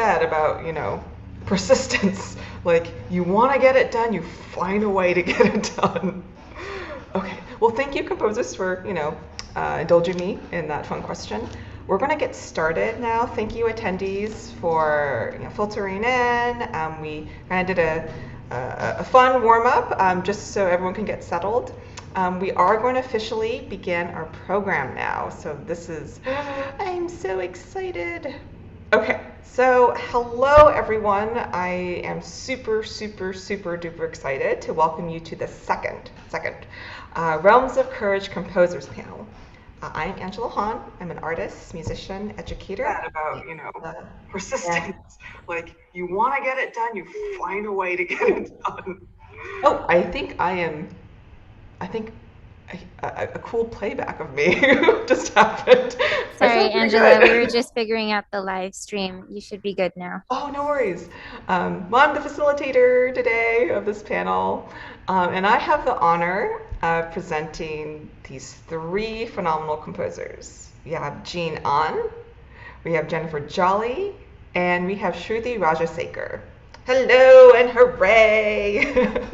said about, persistence. Like, you want to get it done, you find a way to get it done. Okay, well, thank you, composers, for, indulging me in that fun question. We're going to get started now. Thank you, attendees, for filtering in. We kind of did a fun warm-up just so everyone can get settled. We are going to officially begin our program now. So I'm so excited. Okay, so hello everyone. I am super, super, super duper excited to welcome you to the second Realms of Courage Composers panel. I'm Jean Ahn. I'm an artist, musician, educator. About, persistence. Like, you want to get it done, you find a way to get it done. Oh, I think a cool playback of me just happened. Sorry, Angela, we were just figuring out the live stream. You should be good now. Oh, no worries. Well, I'm the facilitator today of this panel, and I have the honor of presenting these three phenomenal composers. We have Jean Ahn, we have Jennifer Jolley, and we have Shruthi Rajasekar. Hello and hooray!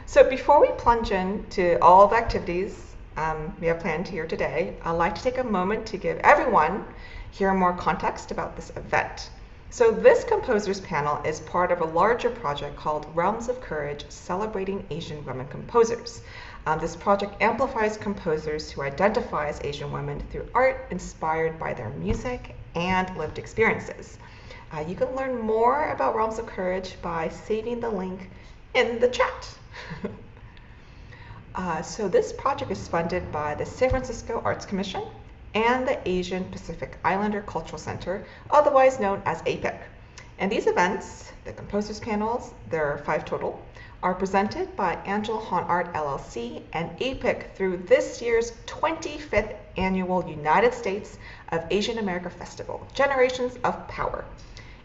So before we plunge into all the activities we have planned here today, I'd like to take a moment to give everyone here more context about this event. So this composers panel is part of a larger project called Realms of Courage, Celebrating Asian Women Composers. This project amplifies composers who identify as Asian women through art inspired by their music and lived experiences. You can learn more about Realms of Courage by saving the link in the chat. So this project is funded by the San Francisco Arts Commission and the Asian Pacific Islander Cultural Center, otherwise known as APIC. And these events, the composers panels, there are 5 total, are presented by Angela Hahn Art LLC and APIC through this year's 25th annual United States of Asian America Festival, Generations of Power.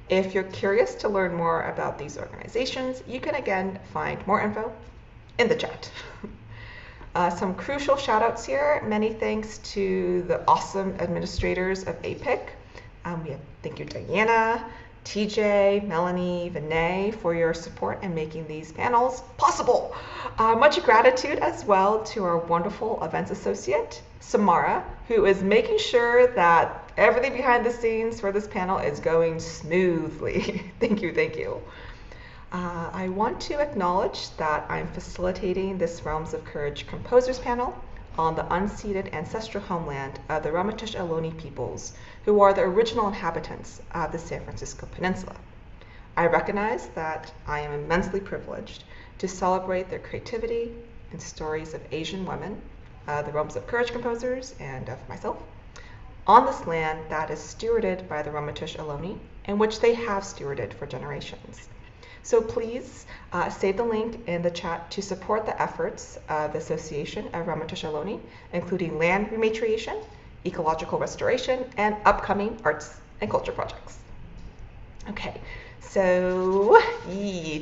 If you're curious to learn more about these organizations, you can again find more info in the chat. Some crucial shout outs here. Many thanks to the awesome administrators of APIC. Thank you, Diana, TJ, Melanie, Vinay, for your support in making these panels possible. Much gratitude as well to our wonderful events associate, Samara, who is making sure that everything behind the scenes for this panel is going smoothly. Thank you, thank you. I want to acknowledge that I'm facilitating this Realms of Courage Composers panel on the unceded ancestral homeland of the Ramaytush Ohlone peoples, who are the original inhabitants of the San Francisco Peninsula. I recognize that I am immensely privileged to celebrate their creativity and stories of Asian women, the Realms of Courage composers, and of myself, on this land that is stewarded by the Ramaytush Ohlone, and which they have stewarded for generations. So please save the link in the chat to support the efforts of the Association of Ramaytush Ohlone, including land rematriation, ecological restoration, and upcoming arts and culture projects. Okay, so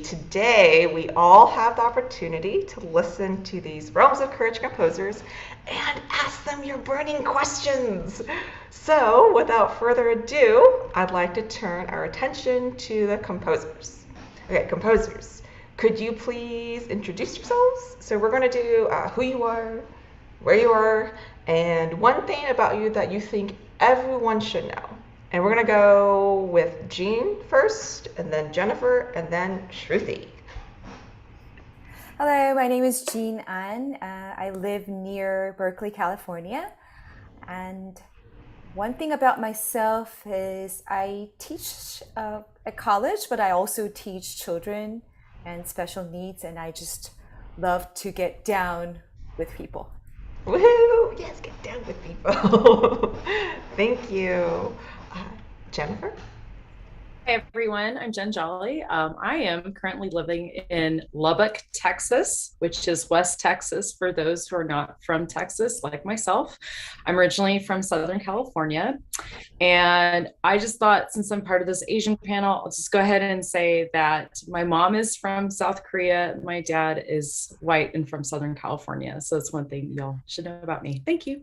today we all have the opportunity to listen to these Realms of Courage composers and ask them your burning questions. So without further ado, I'd like to turn our attention to the composers. Okay, composers, could you please introduce yourselves? So we're going to do who you are, where you are, and one thing about you that you think everyone should know. And we're going to go with Jean first, and then Jennifer, and then Shruthi. Hello, my name is Jean Ahn. I live near Berkeley, California. And one thing about myself is I teach at college, but I also teach children and special needs, and I just love to get down with people. Woohoo! Yes, get down with people. Thank you. Jennifer? Hi everyone, I'm Jen Jolie. I am currently living in Lubbock, Texas, which is West Texas for those who are not from Texas, like myself. I'm originally from Southern California, and I just thought, since I'm part of this Asian panel, I'll just go ahead and say that my mom is from South Korea, my dad is white and from Southern California. So that's one thing y'all should know about me. Thank you.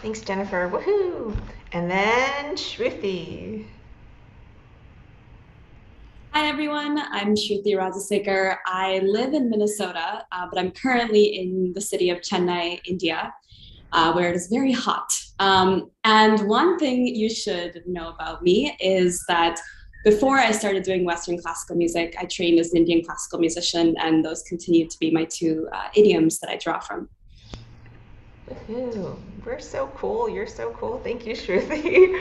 Thanks, Jennifer. Woohoo! And then Shruthi. Hi everyone, I'm Shruthi Rajasekar. I live in Minnesota, but I'm currently in the city of Chennai, India, where it is very hot. And one thing you should know about me is that before I started doing Western classical music, I trained as an Indian classical musician, and those continue to be my two idioms that I draw from. Woohoo. We're so cool. You're so cool. Thank you, Shruti.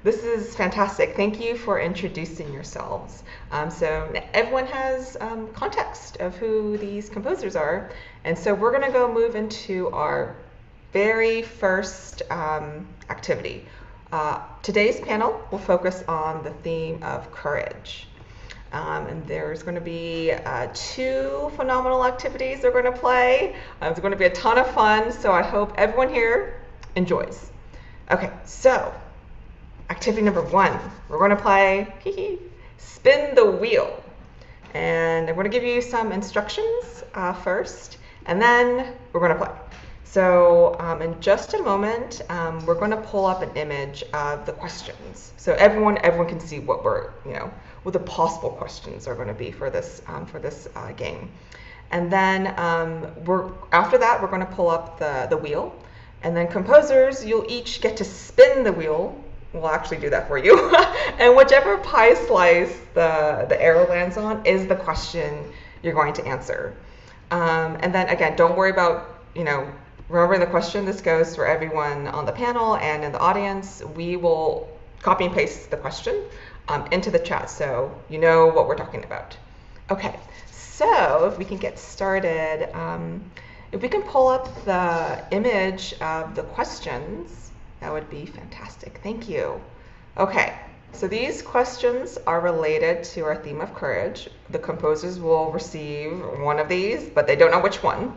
This is fantastic. Thank you for introducing yourselves. So everyone has context of who these composers are. And so we're going to go move into our very first activity. Today's panel will focus on the theme of courage. And there's going to be two phenomenal activities they're going to play. It's going to be a ton of fun, so I hope everyone here enjoys. Okay, so activity number one, we're going to play spin the wheel. And I'm going to give you some instructions first, and then we're going to play. So in just a moment, we're going to pull up an image of the questions. So everyone can see what what the possible questions are going to be for this game. And then after that, we're going to pull up the wheel. And then composers, you'll each get to spin the wheel. We'll actually do that for you. And whichever pie slice the arrow lands on is the question you're going to answer. And then again, don't worry about, remembering the question. This goes for everyone on the panel and in the audience. We will copy and paste the question into the chat so you know what we're talking about. Okay, so if we can get started, if we can pull up the image of the questions, that would be fantastic. Thank you. Okay, so these questions are related to our theme of courage. The composers will receive one of these, but they don't know which one.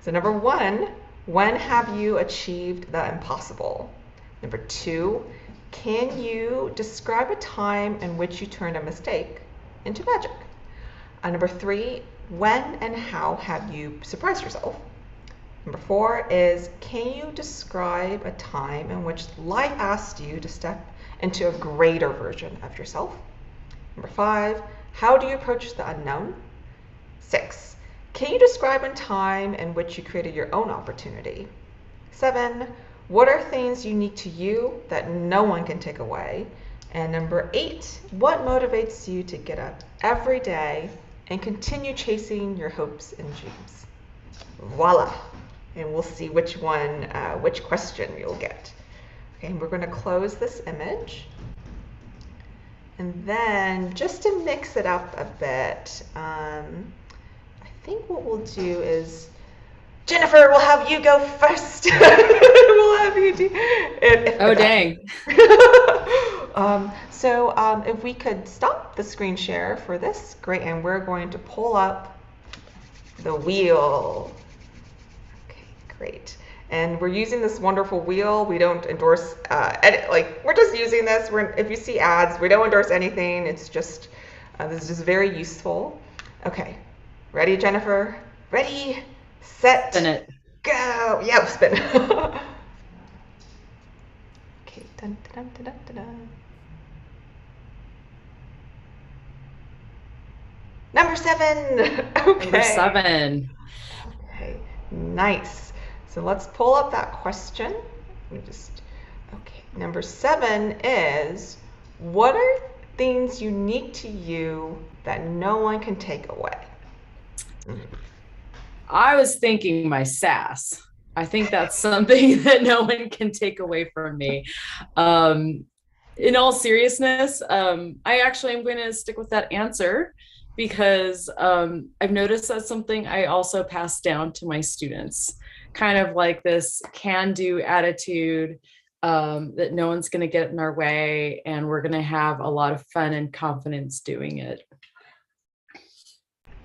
So number one, when have you achieved the impossible? Number two, can you describe a time in which you turned a mistake into magic? Number three, when and how have you surprised yourself? Number four is, can you describe a time in which life asked you to step into a greater version of yourself? Number five, how do you approach the unknown? Six, can you describe a time in which you created your own opportunity? Seven, what are things unique to you that no one can take away? And number eight, what motivates you to get up every day and continue chasing your hopes and dreams? Voila! And we'll see which question you'll get. Okay, and we're going to close this image. And then just to mix it up a bit, I think what we'll do is, Jennifer, we'll have you go first. We'll have you do. Oh, dang. So if we could stop the screen share for this, great, and we're going to pull up the wheel. Okay, great. And we're using this wonderful wheel. We don't endorse, we're just using this. If you see ads, we don't endorse anything. It's just, this is just very useful. Okay, ready, Jennifer? Ready? Set, Spin it. Go. Yeah, spin. Okay. Dun, dun, dun, dun, dun, dun. Number 7. Okay. Number 7. Okay. Nice. So let's pull up that question. Okay. Number 7 is, what are things unique to you that no one can take away? I was thinking my sass. I think that's something that no one can take away from me. In all seriousness, I actually am going to stick with that answer because I've noticed that's something I also pass down to my students. Kind of like this can-do attitude, that no one's going to get in our way and we're going to have a lot of fun and confidence doing it.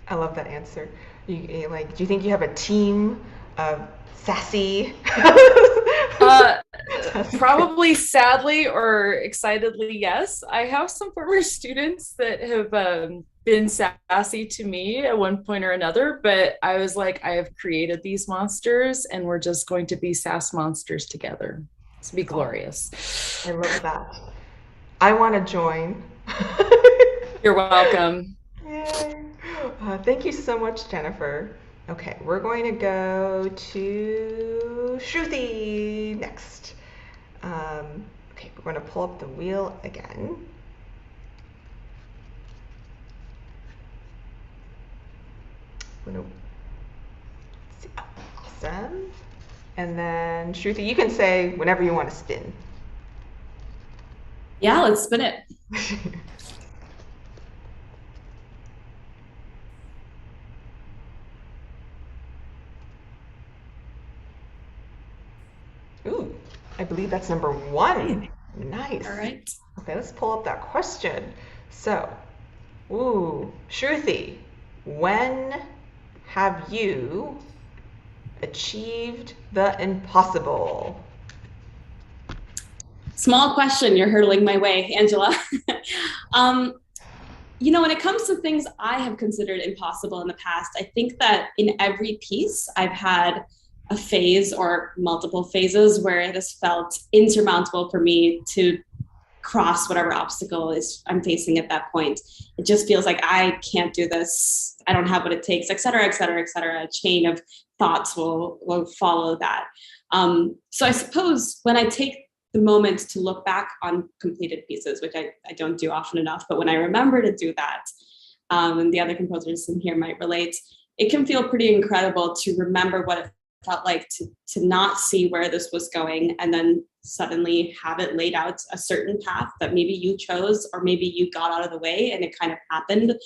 I love that answer. Do you think you have a team of sassy? Probably sadly or excitedly, yes. I have some former students that have been sassy to me at one point or another, but I was like, I have created these monsters and we're just going to be sass monsters together. It's be glorious. I love that. I want to join. You're welcome. Yay. Thank you so much, Jennifer. Okay, we're going to go to Shruthi next. Okay, we're going to pull up the wheel again. Awesome. And then Shruthi, you can say whenever you want to spin. Yeah, let's spin it. Ooh, I believe that's number 1. Nice. All right. Okay, let's pull up that question. So, Shruthi, when have you achieved the impossible? Small question, you're hurtling my way, Angela. When it comes to things I have considered impossible in the past, I think that in every piece I've had a phase or multiple phases where it has felt insurmountable for me to cross whatever obstacle is I'm facing at that point. It just feels like I can't do this. I don't have what it takes, et cetera, et cetera, et cetera. A chain of thoughts will follow that. So I suppose when I take the moment to look back on completed pieces, which I don't do often enough, but when I remember to do that, and the other composers in here might relate, it can feel pretty incredible to remember what it felt like to not see where this was going and then suddenly have it laid out a certain path that maybe you chose or maybe you got out of the way and it kind of happened.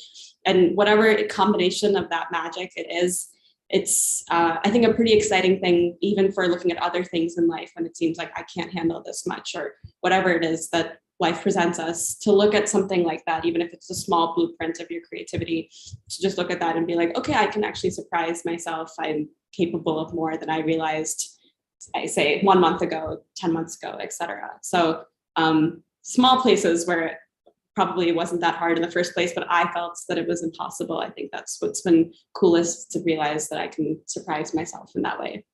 And whatever combination of that magic it is, it's I think a pretty exciting thing, even for looking at other things in life when it seems like I can't handle this much or whatever it is that life presents us, to look at something like that, even if it's a small blueprint of your creativity, to just look at that and be like, okay, I can actually surprise myself. I'm capable of more than I realized, I say 1 month ago, 10 months ago, etc. So small places where it probably wasn't that hard in the first place, but I felt that it was impossible. I think that's what's been coolest, to realize that I can surprise myself in that way.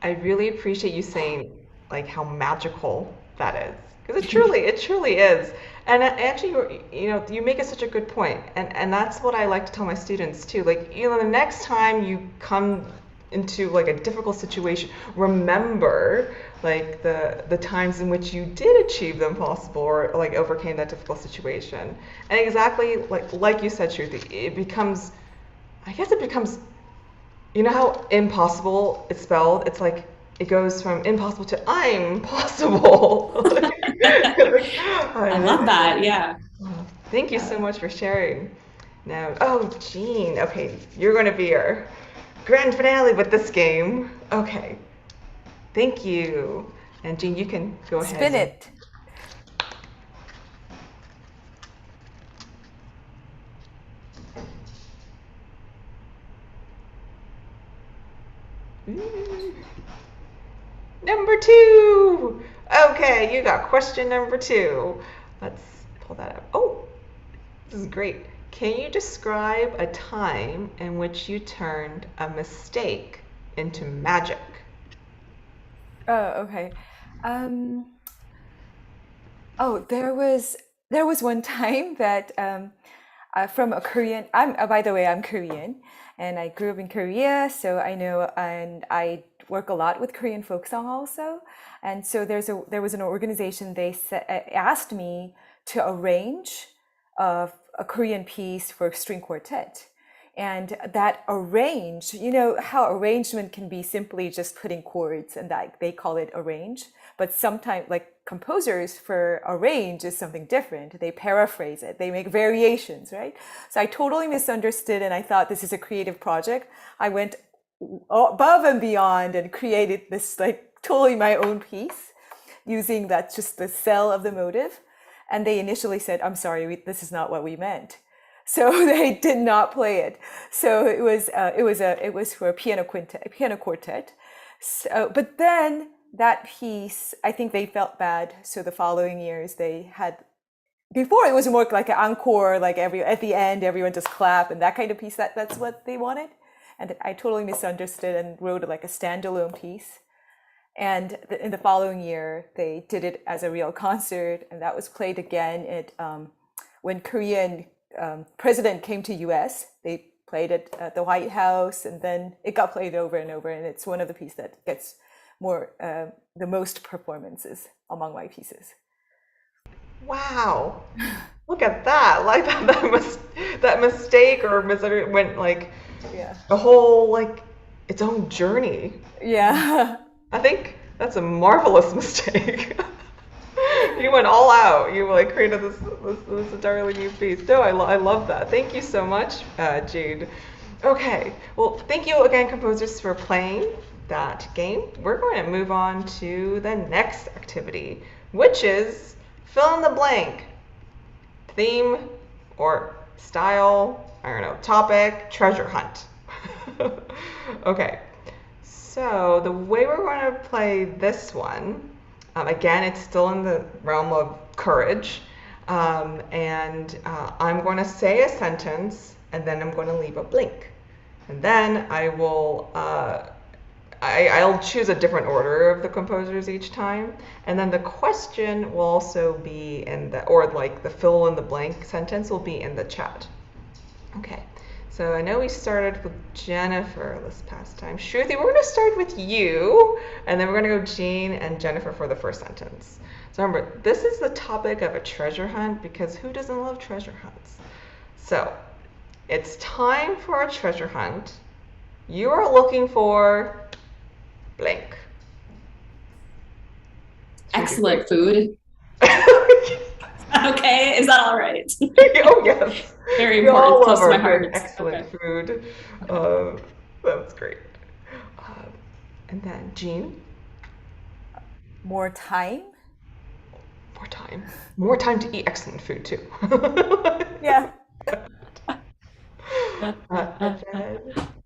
I really appreciate you saying like how magical that is, because it truly is. And actually, you make it such a good point, and that's what I like to tell my students too. Like, the next time you come into like a difficult situation, remember like the times in which you did achieve the impossible or like overcame that difficult situation. And exactly like you said, Shruthi, it becomes how impossible it's spelled? It's like it goes from impossible to I'm possible. I love that. Yeah. Thank you so much for sharing. Now, Jean, okay, you're going to be our grand finale with this game. Okay, thank you. And Jean, you can go ahead. Spin it. Number 2. Okay, you got question number 2. Let's pull that up. Oh, this is great. Can you describe a time in which you turned a mistake into magic? Oh, okay. There was one time that from a Korean. By the way, I'm Korean, and I grew up in Korea, so I know, and I work a lot with Korean folk song also. And so there was an organization, they asked me to arrange a Korean piece for string quartet. And that arrange, how arrangement can be simply just putting chords, and that they call it arrange. But sometimes, like composers for arrange is something different. They paraphrase it, they make variations, right? So I totally misunderstood, and I thought this is a creative project. I went above and beyond and created this like totally my own piece using that, just the cell of the motive. And they initially said, I'm sorry, this is not what we meant. So they did not play it. So it was for a piano quartet. So, but then that piece, I think they felt bad. So the following years they had, before it was more like an encore, like at the end everyone just clap and that kind of piece. That's what they wanted. And I totally misunderstood and wrote like a standalone piece. And in the following year, they did it as a real concert, and that was played again at when Korean president came to US, they played it at the White House, and then it got played over and over, and it's one of the pieces that gets the most performances among my pieces. Wow. Look at that. Like that mistake or went like the whole like its own journey. Yeah. I think that's a marvelous mistake. You went all out. You like created this entirely new piece. No, I love that. Thank you so much, Jade. Okay. Well, thank you again, composers, for playing that game. We're going to move on to the next activity, which is fill in the blank. Theme or style, I don't know, topic, treasure hunt. Okay, so the way we're going to play this one, again, it's still in the realm of courage, and I'm going to say a sentence, and then I'm going to leave a blank. And then I will I'll choose a different order of the composers each time, and then the question will also be in the, or like the fill in the blank sentence will be in the chat. Okay, so I know we started with Jennifer this past time. Shruthi, we're going to start with you, and then we're going to go Jean and Jennifer for the first sentence. So remember, this is the topic of a treasure hunt, because who doesn't love treasure hunts? So it's time for a treasure hunt. You are looking for blank. Excellent food. Okay, is that all right? Oh yes. Very important, close to my heart. Excellent food. That's great. And then Jean. More time. More time. More time to eat excellent food too. Yeah.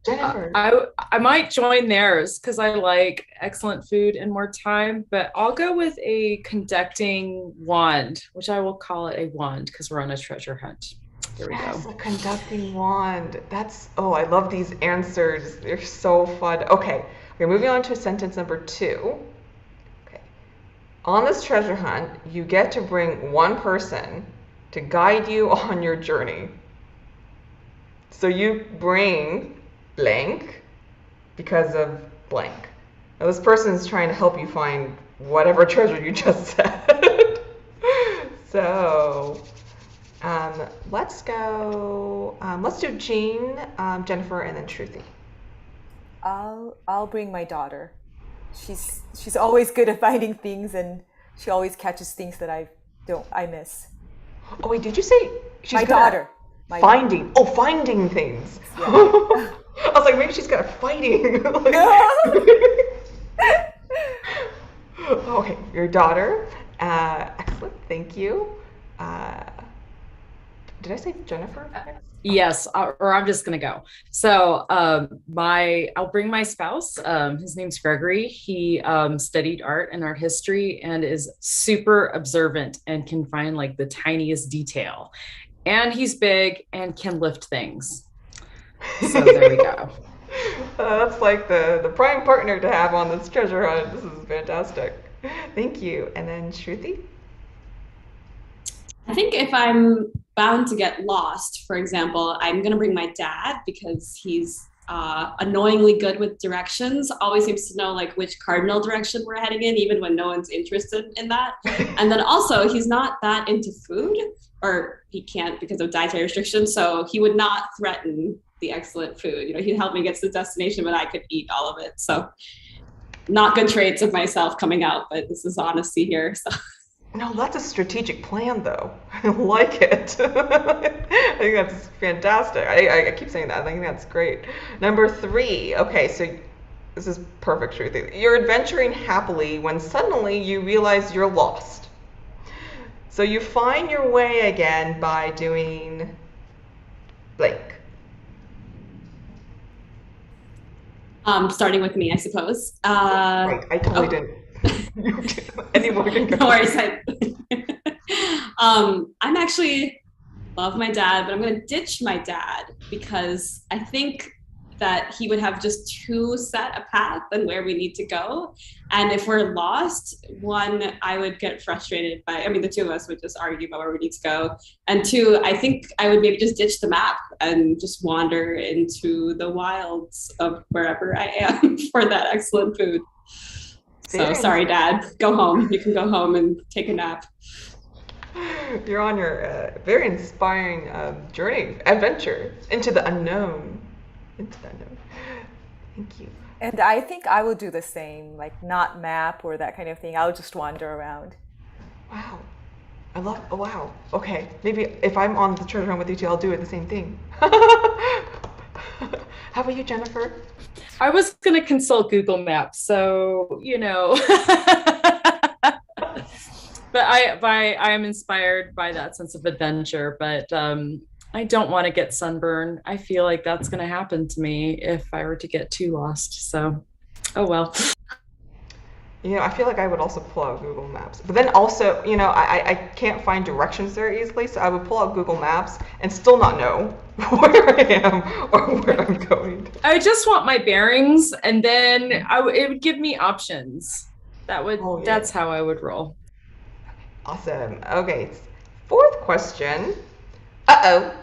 Jennifer. I might join theirs because I like excellent food and more time, but I'll go with a conducting wand, which I will call it a wand because we're on a treasure hunt. Here we go. A conducting wand. I love these answers. They're so fun. Okay, we're moving on to sentence number 2. Okay. On this treasure hunt, you get to bring one person to guide you on your journey. So you bring blank because of blank. Now this person is trying to help you find whatever treasure you just said. So let's go. Let's do Jean, Jennifer, and then Shruthi. I'll bring my daughter. She's always good at finding things, and she always catches things that I miss. Oh wait, did you say she's my daughter? Finding things. Yeah. I was like, maybe she's got a fighting. Okay, your daughter. Excellent, thank you. Did I say Jennifer? Yes, or I'm just gonna go. So I'll bring my spouse. His name's Gregory. He studied art and art history and is super observant and can find like the tiniest detail. And he's big and can lift things. So there we go. That's like the prime partner to have on this treasure hunt. This is fantastic. Thank you. And then Shruthi? I think if I'm bound to get lost, for example, I'm going to bring my dad because he's annoyingly good with directions, always seems to know like which cardinal direction we're heading in, even when no one's interested in that. And then also he's not that into food, or he can't because of dietary restrictions. So he would not threaten the excellent food. You know, he'd help me get to the destination, but I could eat all of it. So not good traits of myself coming out, but this is honesty here. So. No, that's a strategic plan, though. I like it. I think that's fantastic. I keep saying that. I think that's great. Number 3. Okay, so this is perfect, Shruthi. You're adventuring happily when suddenly you realize you're lost. So you find your way again by doing blank. Starting with me, I suppose. Right, I totally didn't. Anyone can go. No worries. I'm actually love my dad, but I'm going to ditch my dad because I think that he would have just too set a path and where we need to go. And if we're lost, one, I would get frustrated by, I mean, the two of us would just argue about where we need to go. And two, I think I would maybe just ditch the map and just wander into the wilds of wherever I am for that excellent food. So sorry, Dad, go home. You can go home and take a nap. You're on your very inspiring adventure into the unknown. Thank you. And I think I will do the same, like not map or that kind of thing. I'll just wander around. Wow. Wow. Okay. Maybe if I'm on the treasure hunt with you two, I'll do it the same thing. How about you, Jennifer? I was going to consult Google Maps, so, but I am inspired by that sense of adventure, but I don't want to get sunburned. I feel like that's going to happen to me if I were to get too lost. So, oh well. I feel like I would also pull out Google Maps. But then also, I can't find directions very easily, so I would pull out Google Maps and still not know where I am or where I'm going. I just want my bearings, and then it would give me options. That's how I would roll. Awesome. Okay, 4th question. Uh-oh.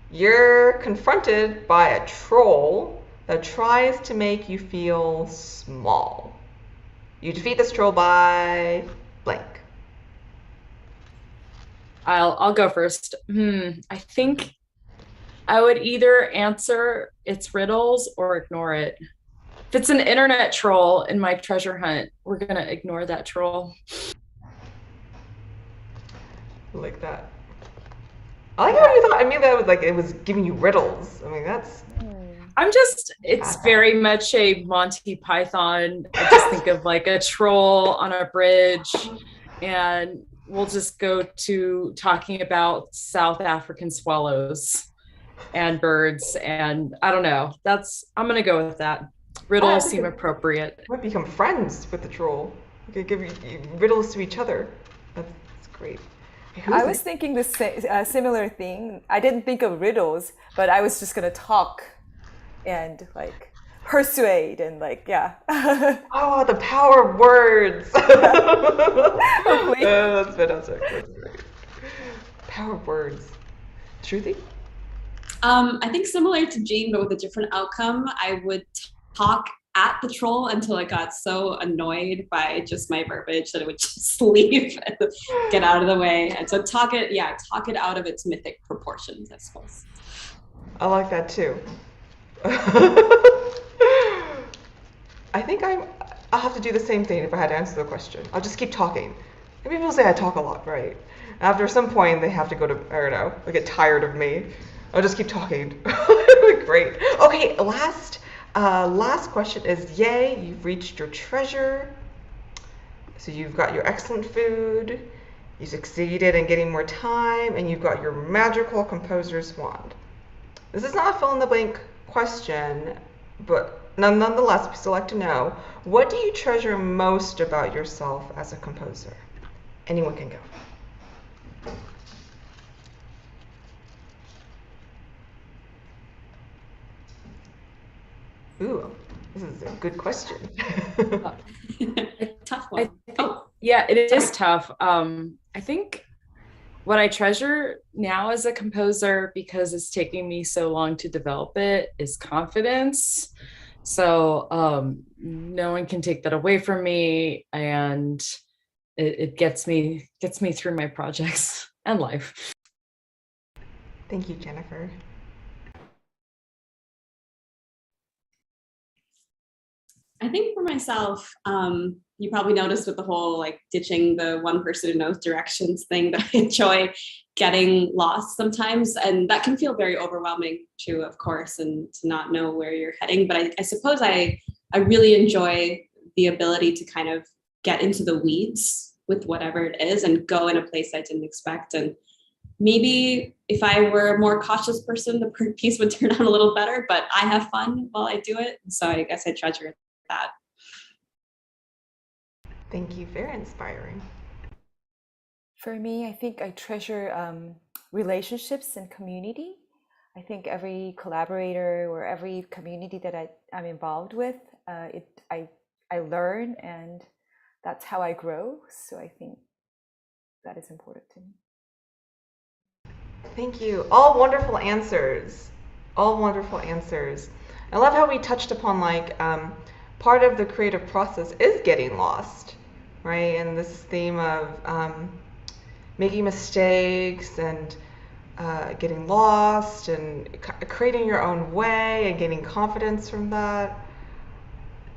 You're confronted by a troll that tries to make you feel small. You defeat this troll by blank. I'll go first. I think I would either answer its riddles or ignore it. If it's an internet troll in my treasure hunt, we're gonna ignore that troll. I like that. I like how you thought. I mean, that was like it was giving you riddles. I mean, that's. It's very much a Monty Python. I just think of like a troll on a bridge, and we'll just go to talking about South African swallows and birds, and I don't know. I'm gonna go with that. Riddles seem appropriate. You might become friends with the troll. You could give riddles to each other. That's great. I was thinking the similar thing. I didn't think of riddles, but I was just gonna talk and like persuade and like Oh, the power of words. That's fantastic. That's great. Power of words. Shruthi? I think similar to Jean, but with a different outcome. I would talk at the troll until I got so annoyed by just my verbiage that it would just leave and get out of the way. And so talk it out of its mythic proportions, I suppose. I like that too. I think I'll have to do the same thing if I had to answer the question. I'll just keep talking. And people say I talk a lot, right? After some point, they have to go to, I don't know, they get tired of me. I'll just keep talking. Great. Okay, last question is, yay, you've reached your treasure. So you've got your excellent food, you succeeded in getting more time, and you've got your magical composer's wand. This is not a fill-in-the-blank question, but nonetheless, we still like to know, what do you treasure most about yourself as a composer? Anyone can go. Ooh, this is a good question. Tough one. Yeah, it is tough. I think what I treasure now as a composer, because it's taking me so long to develop it, is confidence. So no one can take that away from me, and it gets me through my projects and life. Thank you, Jennifer. I think for myself, you probably noticed with the whole like ditching the one person who knows directions thing that I enjoy getting lost sometimes. And that can feel very overwhelming too, of course, and to not know where you're heading. But I suppose I really enjoy the ability to kind of get into the weeds with whatever it is and go in a place I didn't expect. And maybe if I were a more cautious person, the piece would turn out a little better, but I have fun while I do it. So I guess I treasure that. Thank you. Very inspiring. For me, I think I treasure relationships and community. I think every collaborator or every community that I'm involved with, I learn, and that's how I grow. So I think that is important to me. Thank you. All wonderful answers. All wonderful answers. I love how we touched upon like part of the creative process is getting lost, right? And this theme of making mistakes and getting lost and creating your own way and gaining confidence from that.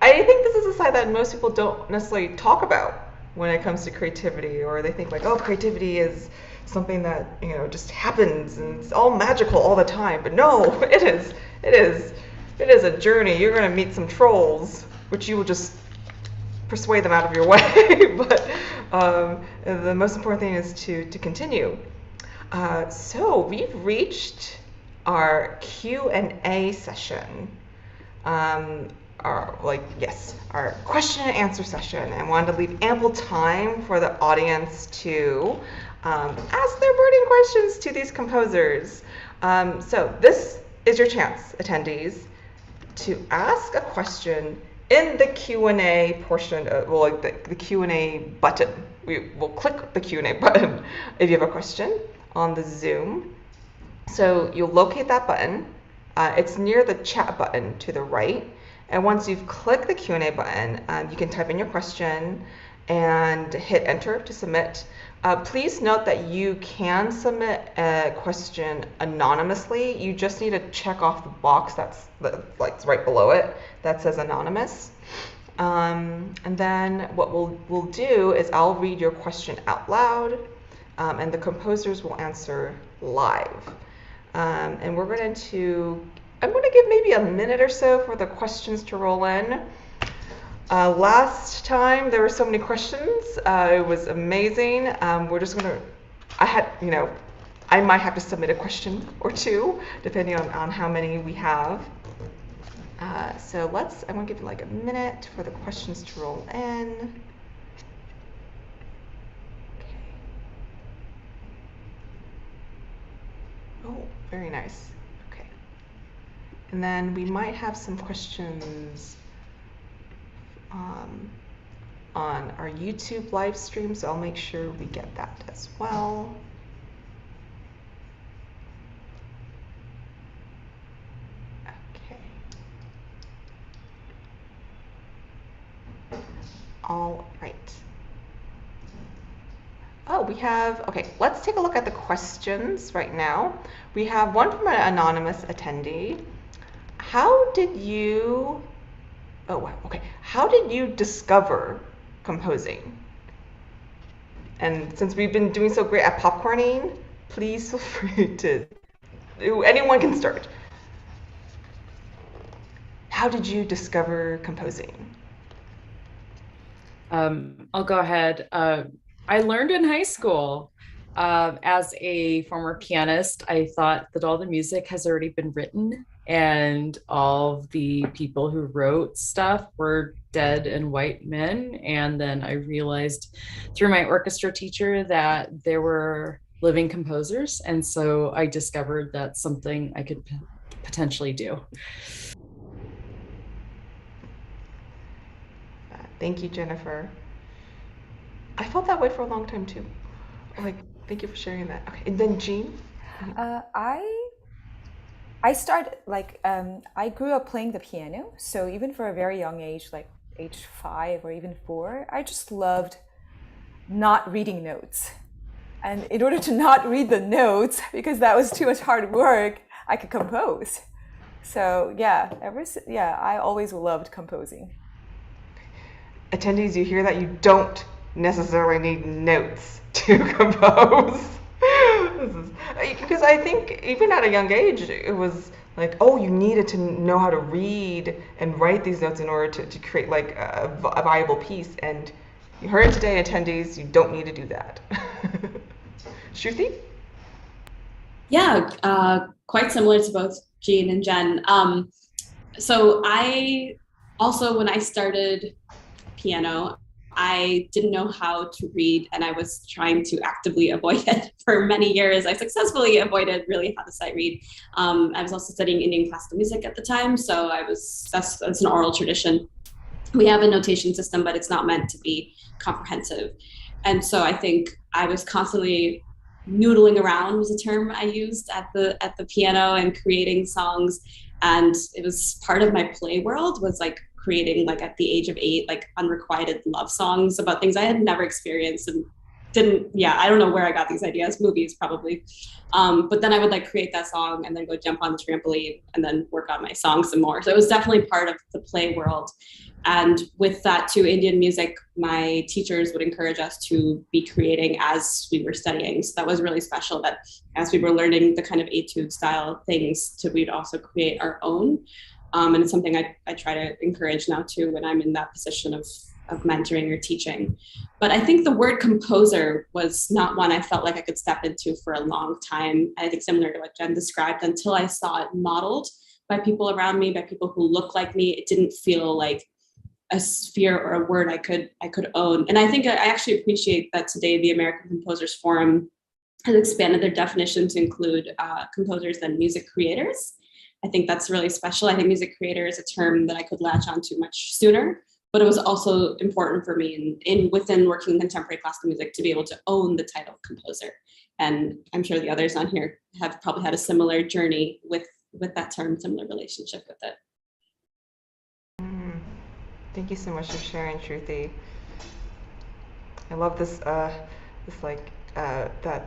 I think this is a side that most people don't necessarily talk about when it comes to creativity, or they think like, oh, creativity is something that, you know, just happens and it's all magical all the time. But no, it is a journey. You're going to meet some trolls, which you will just persuade them out of your way. But the most important thing is to continue. So we've reached our Q&A session. Our question and answer session, and wanted to leave ample time for the audience to ask their burning questions to these composers. So this is your chance, attendees, to ask a question in the Q&A portion of, the Q&A button. We will click the Q&A button if you have a question on the Zoom. So you'll locate that button. It's near the chat button to the right. And once you've clicked the Q&A button, you can type in your question and hit enter to submit. Please note that you can submit a question anonymously. You just need to check off the box that's right below it that says anonymous. And then what we'll do is I'll read your question out loud, and the composers will answer live. And I'm going to give maybe a minute or so for the questions to roll in. Last time there were so many questions. It was amazing. We're just going to, I might have to submit a question or two, depending on how many we have. So I'm going to give like a minute for the questions to roll in. Okay. Oh, very nice. And then we might have some questions on our YouTube live stream, so I'll make sure we get that as well. Okay. All right. Oh, okay, let's take a look at the questions right now. We have one from an anonymous attendee. How did you discover composing? And since we've been doing so great at popcorning, please feel free to, anyone can start. How did you discover composing? I'll go ahead. I learned in high school. As a former pianist, I thought that all the music has already been written, and all the people who wrote stuff were dead and white men. And then I realized through my orchestra teacher that there were living composers. And so I discovered that's something I could potentially do. Thank you, Jennifer. I felt that way for a long time too. Thank you for sharing that. Okay, and then Jean? I started, I grew up playing the piano. So even for a very young age, like age 5 or even 4, I just loved not reading notes. And in order to not read the notes, because that was too much hard work, I could compose. So I always loved composing. Attendees, you hear that? You don't necessarily need notes to compose. Because I think even at a young age, it was like, oh, you needed to know how to read and write these notes in order to create like a viable piece. And you heard today, attendees, you don't need to do that. Shruthi? Yeah, quite similar to both Jean and Jen. So I also, when I started piano, I didn't know how to read, and I was trying to actively avoid it for many years. I successfully avoided really how to sight read. I was also studying Indian classical music at the time, so that's an oral tradition. We have a notation system, but it's not meant to be comprehensive. And so I think I was constantly noodling around, was a term I used, at the piano and creating songs. And it was part of my play world, was like creating, like at the age of 8, like unrequited love songs about things I had never experienced and I don't know where I got these ideas, movies probably. But then I would like create that song and then go jump on the trampoline and then work on my song some more. So it was definitely part of the play world. And with that too, Indian music, my teachers would encourage us to be creating as we were studying. So that was really special, that as we were learning the kind of etude style things, we'd also create our own. And it's something I try to encourage now too, when I'm in that position of mentoring or teaching. But I think the word composer was not one I felt like I could step into for a long time. I think similar to what Jen described, until I saw it modeled by people around me, by people who look like me, it didn't feel like a sphere or a word I could own. And I think I actually appreciate that today the American Composers Forum has expanded their definition to include composers and music creators. I think that's really special. I think music creator is a term that I could latch onto much sooner, but it was also important for me within working in contemporary classical music to be able to own the title composer. And I'm sure the others on here have probably had a similar journey with that term, similar relationship with it. Thank you so much for sharing, Shruthi. I love this. That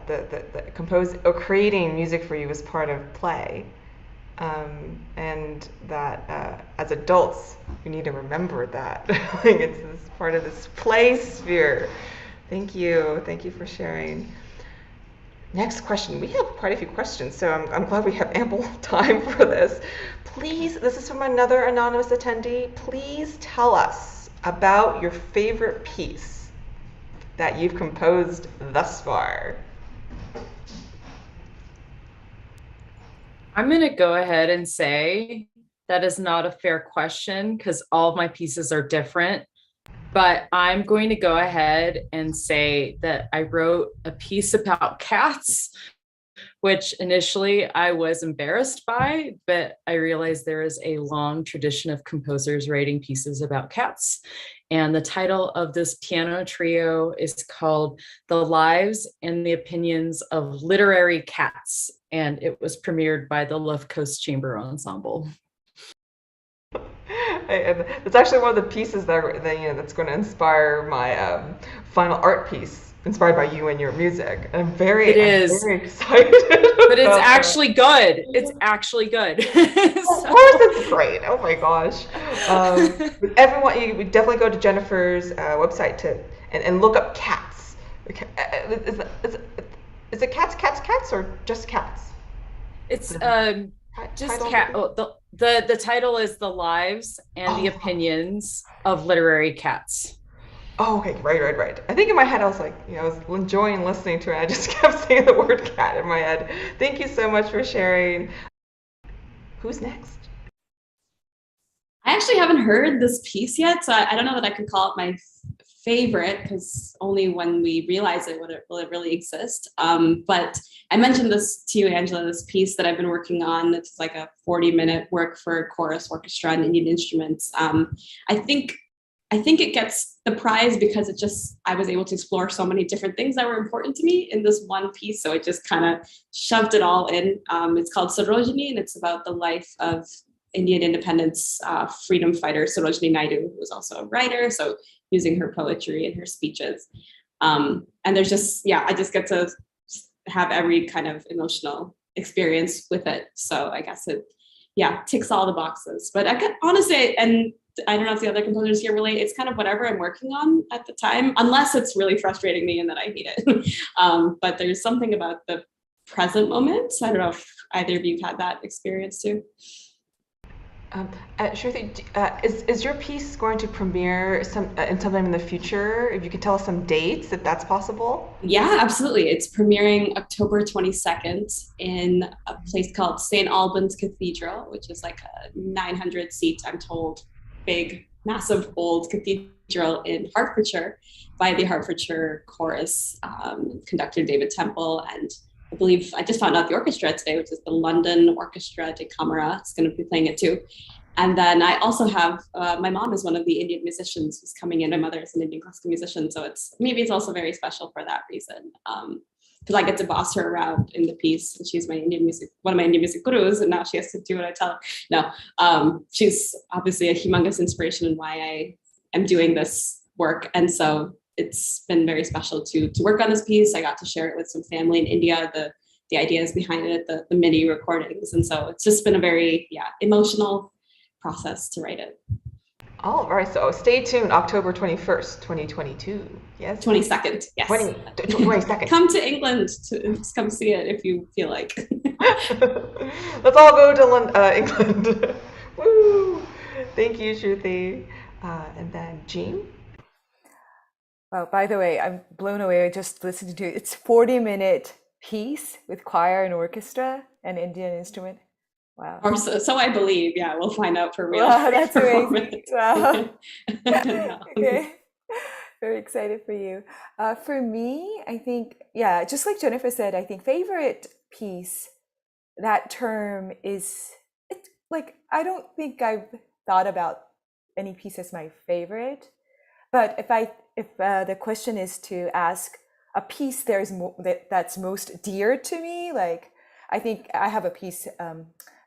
the creating music for you is part of play, and that as adults we need to remember that like it's this part of this play sphere. Thank you for sharing. Next question. We have quite a few questions, so I'm glad we have ample time for this. Please, this is from another anonymous attendee. Please tell us about your favorite piece that you've composed thus far. I'm going to go ahead and say that is not a fair question because all of my pieces are different. But I'm going to go ahead and say that I wrote a piece about cats, which initially I was embarrassed by, but I realized there is a long tradition of composers writing pieces about cats. And the title of this piano trio is called The Lives and the Opinions of Literary Cats. And it was premiered by the Love Coast Chamber Ensemble. It's actually one of the pieces that's going to inspire my final art piece, inspired by you and your music. I'm very excited. But it's actually good. It's actually good. Of course, it's great. Oh my gosh! Everyone, you would definitely go to Jennifer's website and look up cats. Is it cats, or just cats? It's just cat. The title is The Lives and the Opinions of Literary Cats. Oh, okay, right. I think in my head I was like, I was enjoying listening to it. I just kept saying the word cat in my head. Thank you so much for sharing. Who's next? I actually haven't heard this piece yet, so I don't know that I could call it my favorite, because only when we realize it will it really exist. But I mentioned this to you, Angela, this piece that I've been working on. It's like a 40-minute work for chorus, orchestra, and Indian instruments. I think it gets the prize because I was able to explore so many different things that were important to me in this one piece. So it just kind of shoved it all in. It's called Sarojini, and it's about the life of Indian independence freedom fighter Sarojini Naidu, who was also a writer. So using her poetry and her speeches. And there's I just get to have every kind of emotional experience with it. So I guess it, ticks all the boxes. But I could honestly, and I don't know if the other composers here relate, it's kind of whatever I'm working on at the time, unless it's really frustrating me and that I hate it. But there's something about the present moment. I don't know if either of you have had that experience too. Shruthi, is your piece going to premiere sometime in the future? If you could tell us some dates, if that's possible. Yeah, absolutely. It's premiering October 22nd in a place called St. Albans Cathedral, which is like a 900 seat, I'm told, big massive old cathedral in Hertfordshire by the Hertfordshire Chorus, conductor David Temple. And I believe I just found out the orchestra today, which is the London Orchestra de Camera, is going to be playing it too. And then I also have, my mom is one of the Indian musicians who's coming in. My mother is an Indian classical musician. So maybe it's also very special for that reason. Because I get to boss her around in the piece. And she's one of my Indian music gurus, and now she has to do what I tell her. No, she's obviously a humongous inspiration in why I am doing this work. And so it's been very special to work on this piece. I got to share it with some family in India, the ideas behind it, the MIDI recordings. And so it's just been a very, emotional process to write it. All right, so stay tuned, October 21st, 2022. Yes. 22nd, yes. 22nd. Come to England to come see it if you feel like. Let's all go to England. Woo! Thank you, Shruthi. And then Jean? Well, by the way, I'm blown away. I just listened to it. It's 40-minute piece with choir and orchestra and Indian instrument. Wow. Or so I believe. Yeah, we'll find out for real. Wow, that's amazing. Wow. Okay. Very excited for you. For me, I think, just like Jennifer said, I think favorite piece, that term is, I don't think I've thought about any piece as my favorite. But if the question is to ask a piece that's most dear to me, I think I have a piece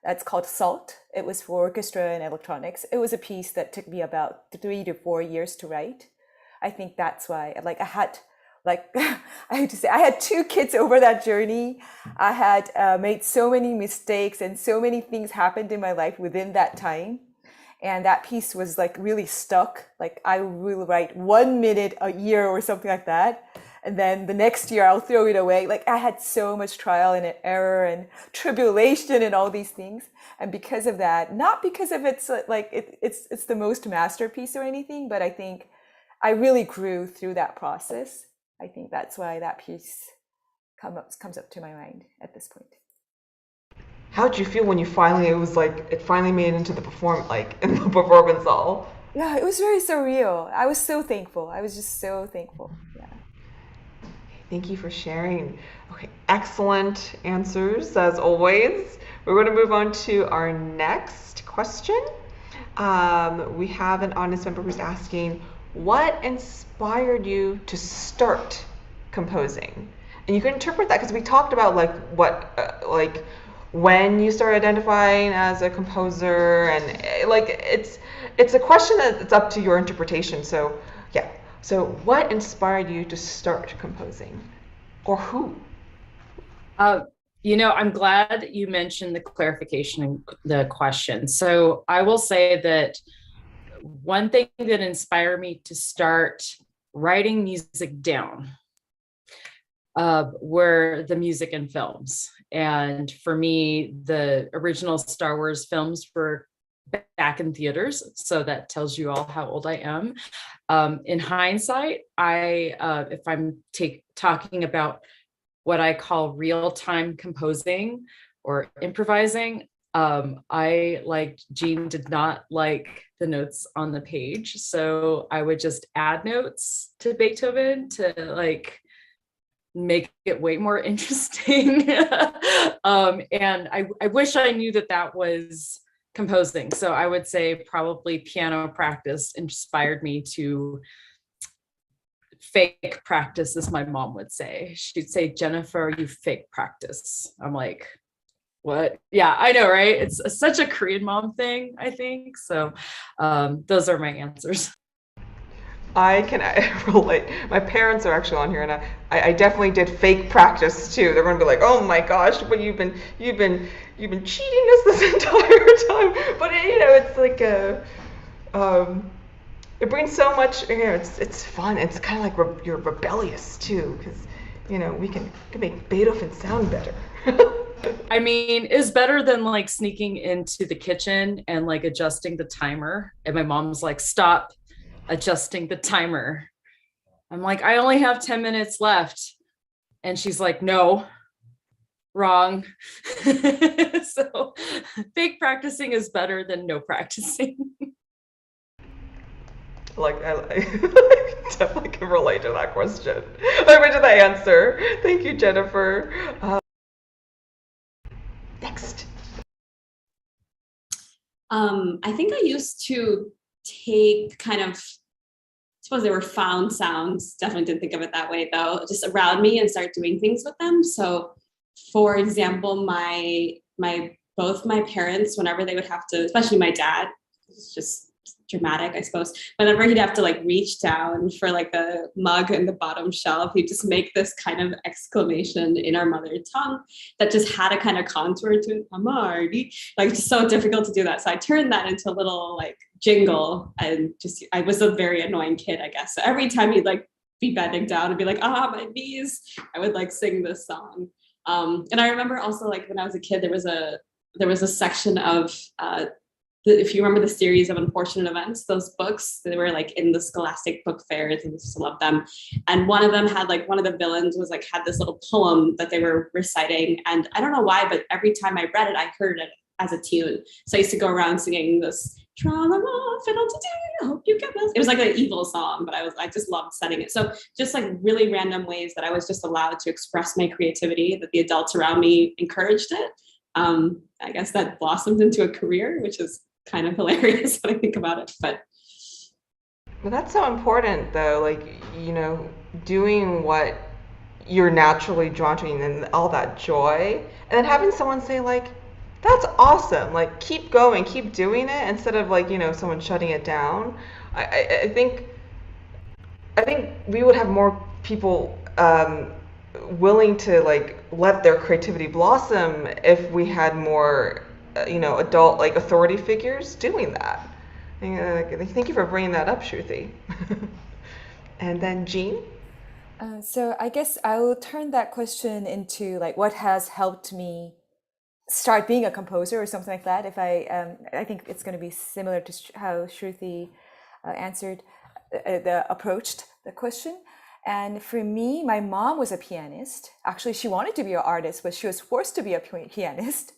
that's called Salt. It was for orchestra and electronics. It was a piece that took me about 3 to 4 years to write. I think that's why, I had, I have to say, I had 2 kids over that journey. I had made so many mistakes and so many things happened in my life within that time. And that piece was really stuck. I will write 1 minute a year or something like that. And then the next year I'll throw it away. I had so much trial and error and tribulation and all these things. And because of that, not because of it's the most masterpiece or anything, but I think I really grew through that process. I think that's why that piece comes up to my mind at this point. How did you feel when it finally made it into the in the performance hall? Yeah, it was very surreal. I was so thankful. I was just so thankful. Yeah. Thank you for sharing. Okay, excellent answers as always. We're going to move on to our next question. We have an audience member who's asking, what inspired you to start composing? And you can interpret that because we talked about when you start identifying as a composer, and it's a question that it's up to your interpretation. So yeah. So what inspired you to start composing, or who? I'm glad you mentioned the clarification in the question. So I will say that one thing that inspired me to start writing music down were the music and films. And for me, the original Star Wars films were back in theaters. So that tells you all how old I am. In hindsight, if I'm talking about what I call real-time composing or improvising, Jean did not like the notes on the page. So I would just add notes to Beethoven to make it way more interesting. And I wish I knew that was composing. So I would say probably piano practice inspired me to fake practice, as my mom would say. She'd say, Jennifer, you fake practice. I'm like, what? Yeah, I know, right? It's such a Korean mom thing, I think. So those are my answers. I can relate. My parents are actually on here, and I definitely did fake practice too. They're going to be like, "Oh my gosh, but you've been cheating us this entire time." But it brings so much. It's fun. It's kind of like you're rebellious too, because we can make Beethoven sound better. I mean, it's better than sneaking into the kitchen and adjusting the timer. And my mom's like, "Stop adjusting the timer." I'm like, I only have 10 minutes left. And she's like, no, wrong. So fake practicing is better than no practicing. Like, I definitely can relate to that question. I mean, to the answer. Thank you, Jennifer. Next. I think I used to take kind of, I suppose they were found sounds. Definitely didn't think of it that way though. Just around me and start doing things with them. So, for example, both my parents, whenever they would have to, especially my dad, it's just dramatic, I suppose. Whenever he'd have to like reach down for like a mug in the bottom shelf, he'd just make this kind of exclamation in our mother tongue that just had a kind of contour to it. Amardi. Like, it's just so difficult to do that. So I turned that into a little like jingle, and just, I was a very annoying kid, I guess. So every time he'd like be bending down and be like, my knees, I would like sing this song. And I remember also, like, when I was a kid, there was a section of if you remember the series of Unfortunate Events, those books, they were like in the Scholastic book fairs, and I just love them. And one of them had like, one of the villains was like, had this little poem that they were reciting. And I don't know why, but every time I read it, I heard it as a tune. So I used to go around singing this, tra-la-la, fiddle today, I hope you get this. It was like an evil song, but I just loved setting it. So just like really random ways that I was just allowed to express my creativity, that the adults around me encouraged it. I guess that blossomed into a career, which is kind of hilarious when I think about it. But that's so important though, like, doing what you're naturally drawn to and all that joy, and then having someone say like, that's awesome, like, keep going, keep doing it, instead of like, someone shutting it down. I think we would have more people willing to like let their creativity blossom if we had more adult like authority figures doing that. Thank you for bringing that up, Shruthi. And then Jean? So I guess I will turn that question into like, what has helped me start being a composer or something like that. If I think it's going to be similar to how Shruthi approached the question. And for me, my mom was a pianist. Actually, she wanted to be an artist, but she was forced to be a pianist.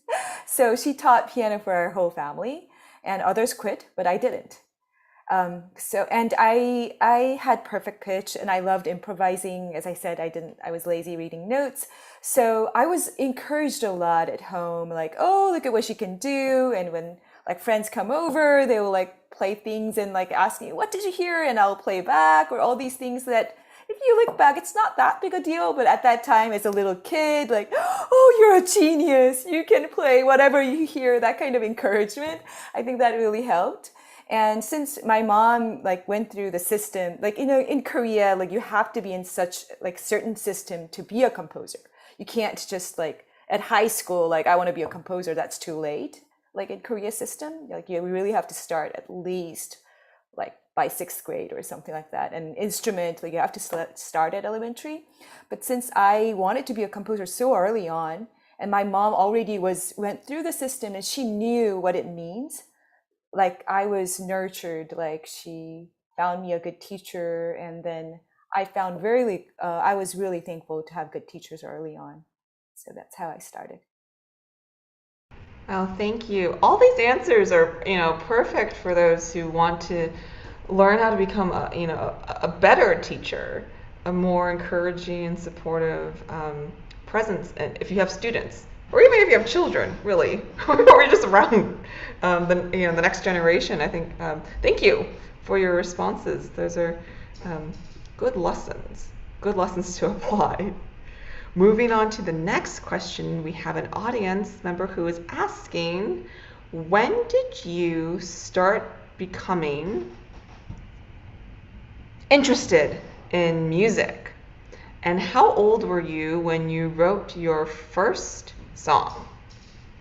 So she taught piano for our whole family, and others quit, but I didn't. And I had perfect pitch, and I loved improvising. As I said, I was lazy reading notes. So I was encouraged a lot at home, like, oh, look at what she can do. And when like friends come over, they will like play things and like ask me, what did you hear? And I'll play back, or all these things that, if you look back, it's not that big a deal. But at that time, as a little kid, like, oh, you're a genius. You can play whatever you hear, that kind of encouragement. I think that really helped. And since my mom like went through the system, like, in Korea, like you have to be in such like certain system to be a composer. You can't just like at high school, like, I want to be a composer. That's too late. Like in Korea system, like we really have to start at least like by 6th grade or something like that. And instrument, like you have to start at elementary. But since I wanted to be a composer so early on, and my mom already went through the system and she knew what it means, like I was nurtured, like she found me a good teacher. And then I was really thankful to have good teachers early on. So that's how I started. Oh, thank you. All these answers are, perfect for those who want to learn how to become a better teacher, a more encouraging and supportive presence. And if you have students, or even if you have children, really, or you're just around the next generation, I think. Thank you for your responses. Those are good lessons to apply. Moving on to the next question, we have an audience member who is asking, when did you start becoming interested in music? And how old were you when you wrote your first song?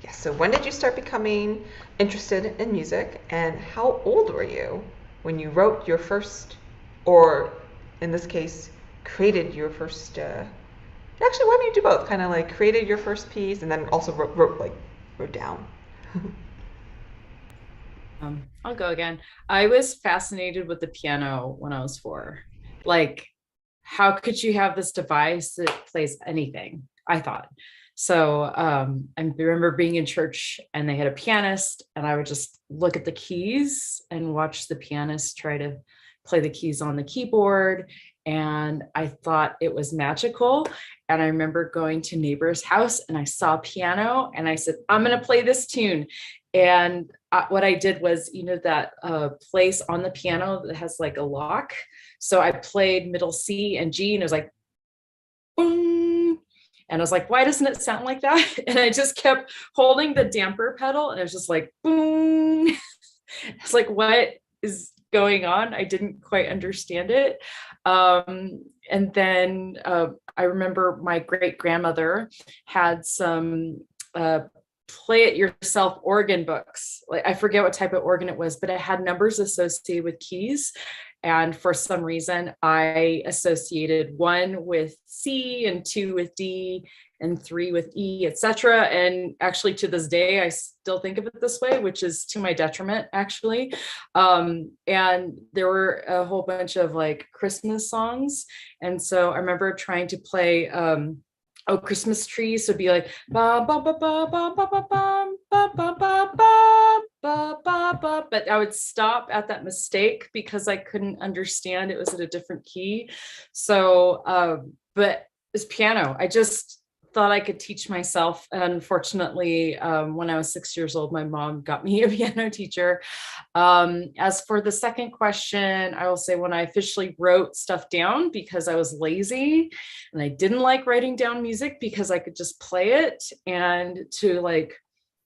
Yes, so when did you start becoming interested in music, and how old were you when you wrote your first, or in this case, created your first, actually, why don't you do both? Kind of like created your first piece and then also wrote down. I'll go again. I was fascinated with the piano when I was 4. Like, how could you have this device that plays anything? I thought. So I remember being in church and they had a pianist, and I would just look at the keys and watch the pianist try to play the keys on the keyboard. And I thought it was magical. And I remember going to neighbor's house and I saw a piano and I said, I'm going to play this tune. And what I did was, that place on the piano that has like a lock. So I played middle C and G, and it was like, boom. And I was like, why doesn't it sound like that? And I just kept holding the damper pedal and it was just like, boom. It's like, what is going on? I didn't quite understand it. And then I remember my great grandmother had some play it yourself organ books. Like, I forget what type of organ it was, but it had numbers associated with keys. And for some reason, I associated 1 with C and 2 with D and 3 with E, etc. And actually to this day, I still think of it this way, which is to my detriment, actually. And there were a whole bunch of like Christmas songs. And so I remember trying to play Christmas trees. So it'd be like ba ba ba ba ba ba ba ba ba ba ba ba ba ba, but I would stop at that mistake because I couldn't understand it was at a different key. So but it's piano. I just thought I could teach myself. Unfortunately, when I was 6 years old, my mom got me a piano teacher. As for the second question, I will say when I officially wrote stuff down because I was lazy and I didn't like writing down music because I could just play it, and to like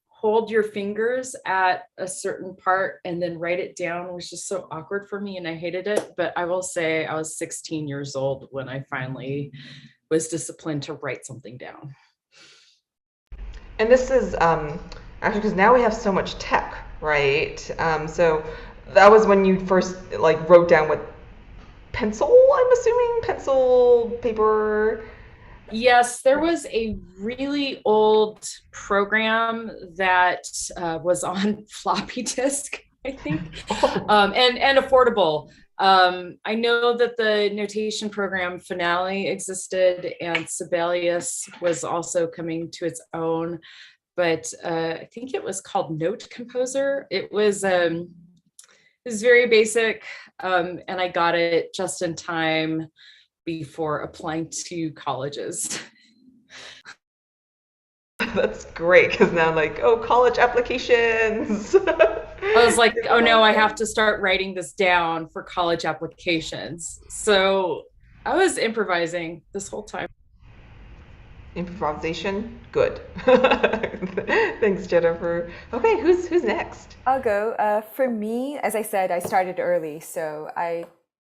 hold your fingers at a certain part and then write it down was just so awkward for me and I hated it. But I will say I was 16 years old when I finally was disciplined to write something down. And this is actually because now we have so much tech, right? So that was when you first like wrote down with pencil, I'm assuming, pencil, paper. Yes, there was a really old program that was on floppy disk, I think, and affordable. I know that the notation program Finale existed and Sibelius was also coming to its own, but I think it was called Note Composer. It was very basic, and I got it just in time before applying to colleges. That's great, because now I'm like, oh, college applications. I was like, oh no, I have to start writing this down for college applications. So I was improvising this whole time. Improvisation, good. Thanks, Jennifer. Okay, who's next? I'll go. For me, as I said, I started early, so I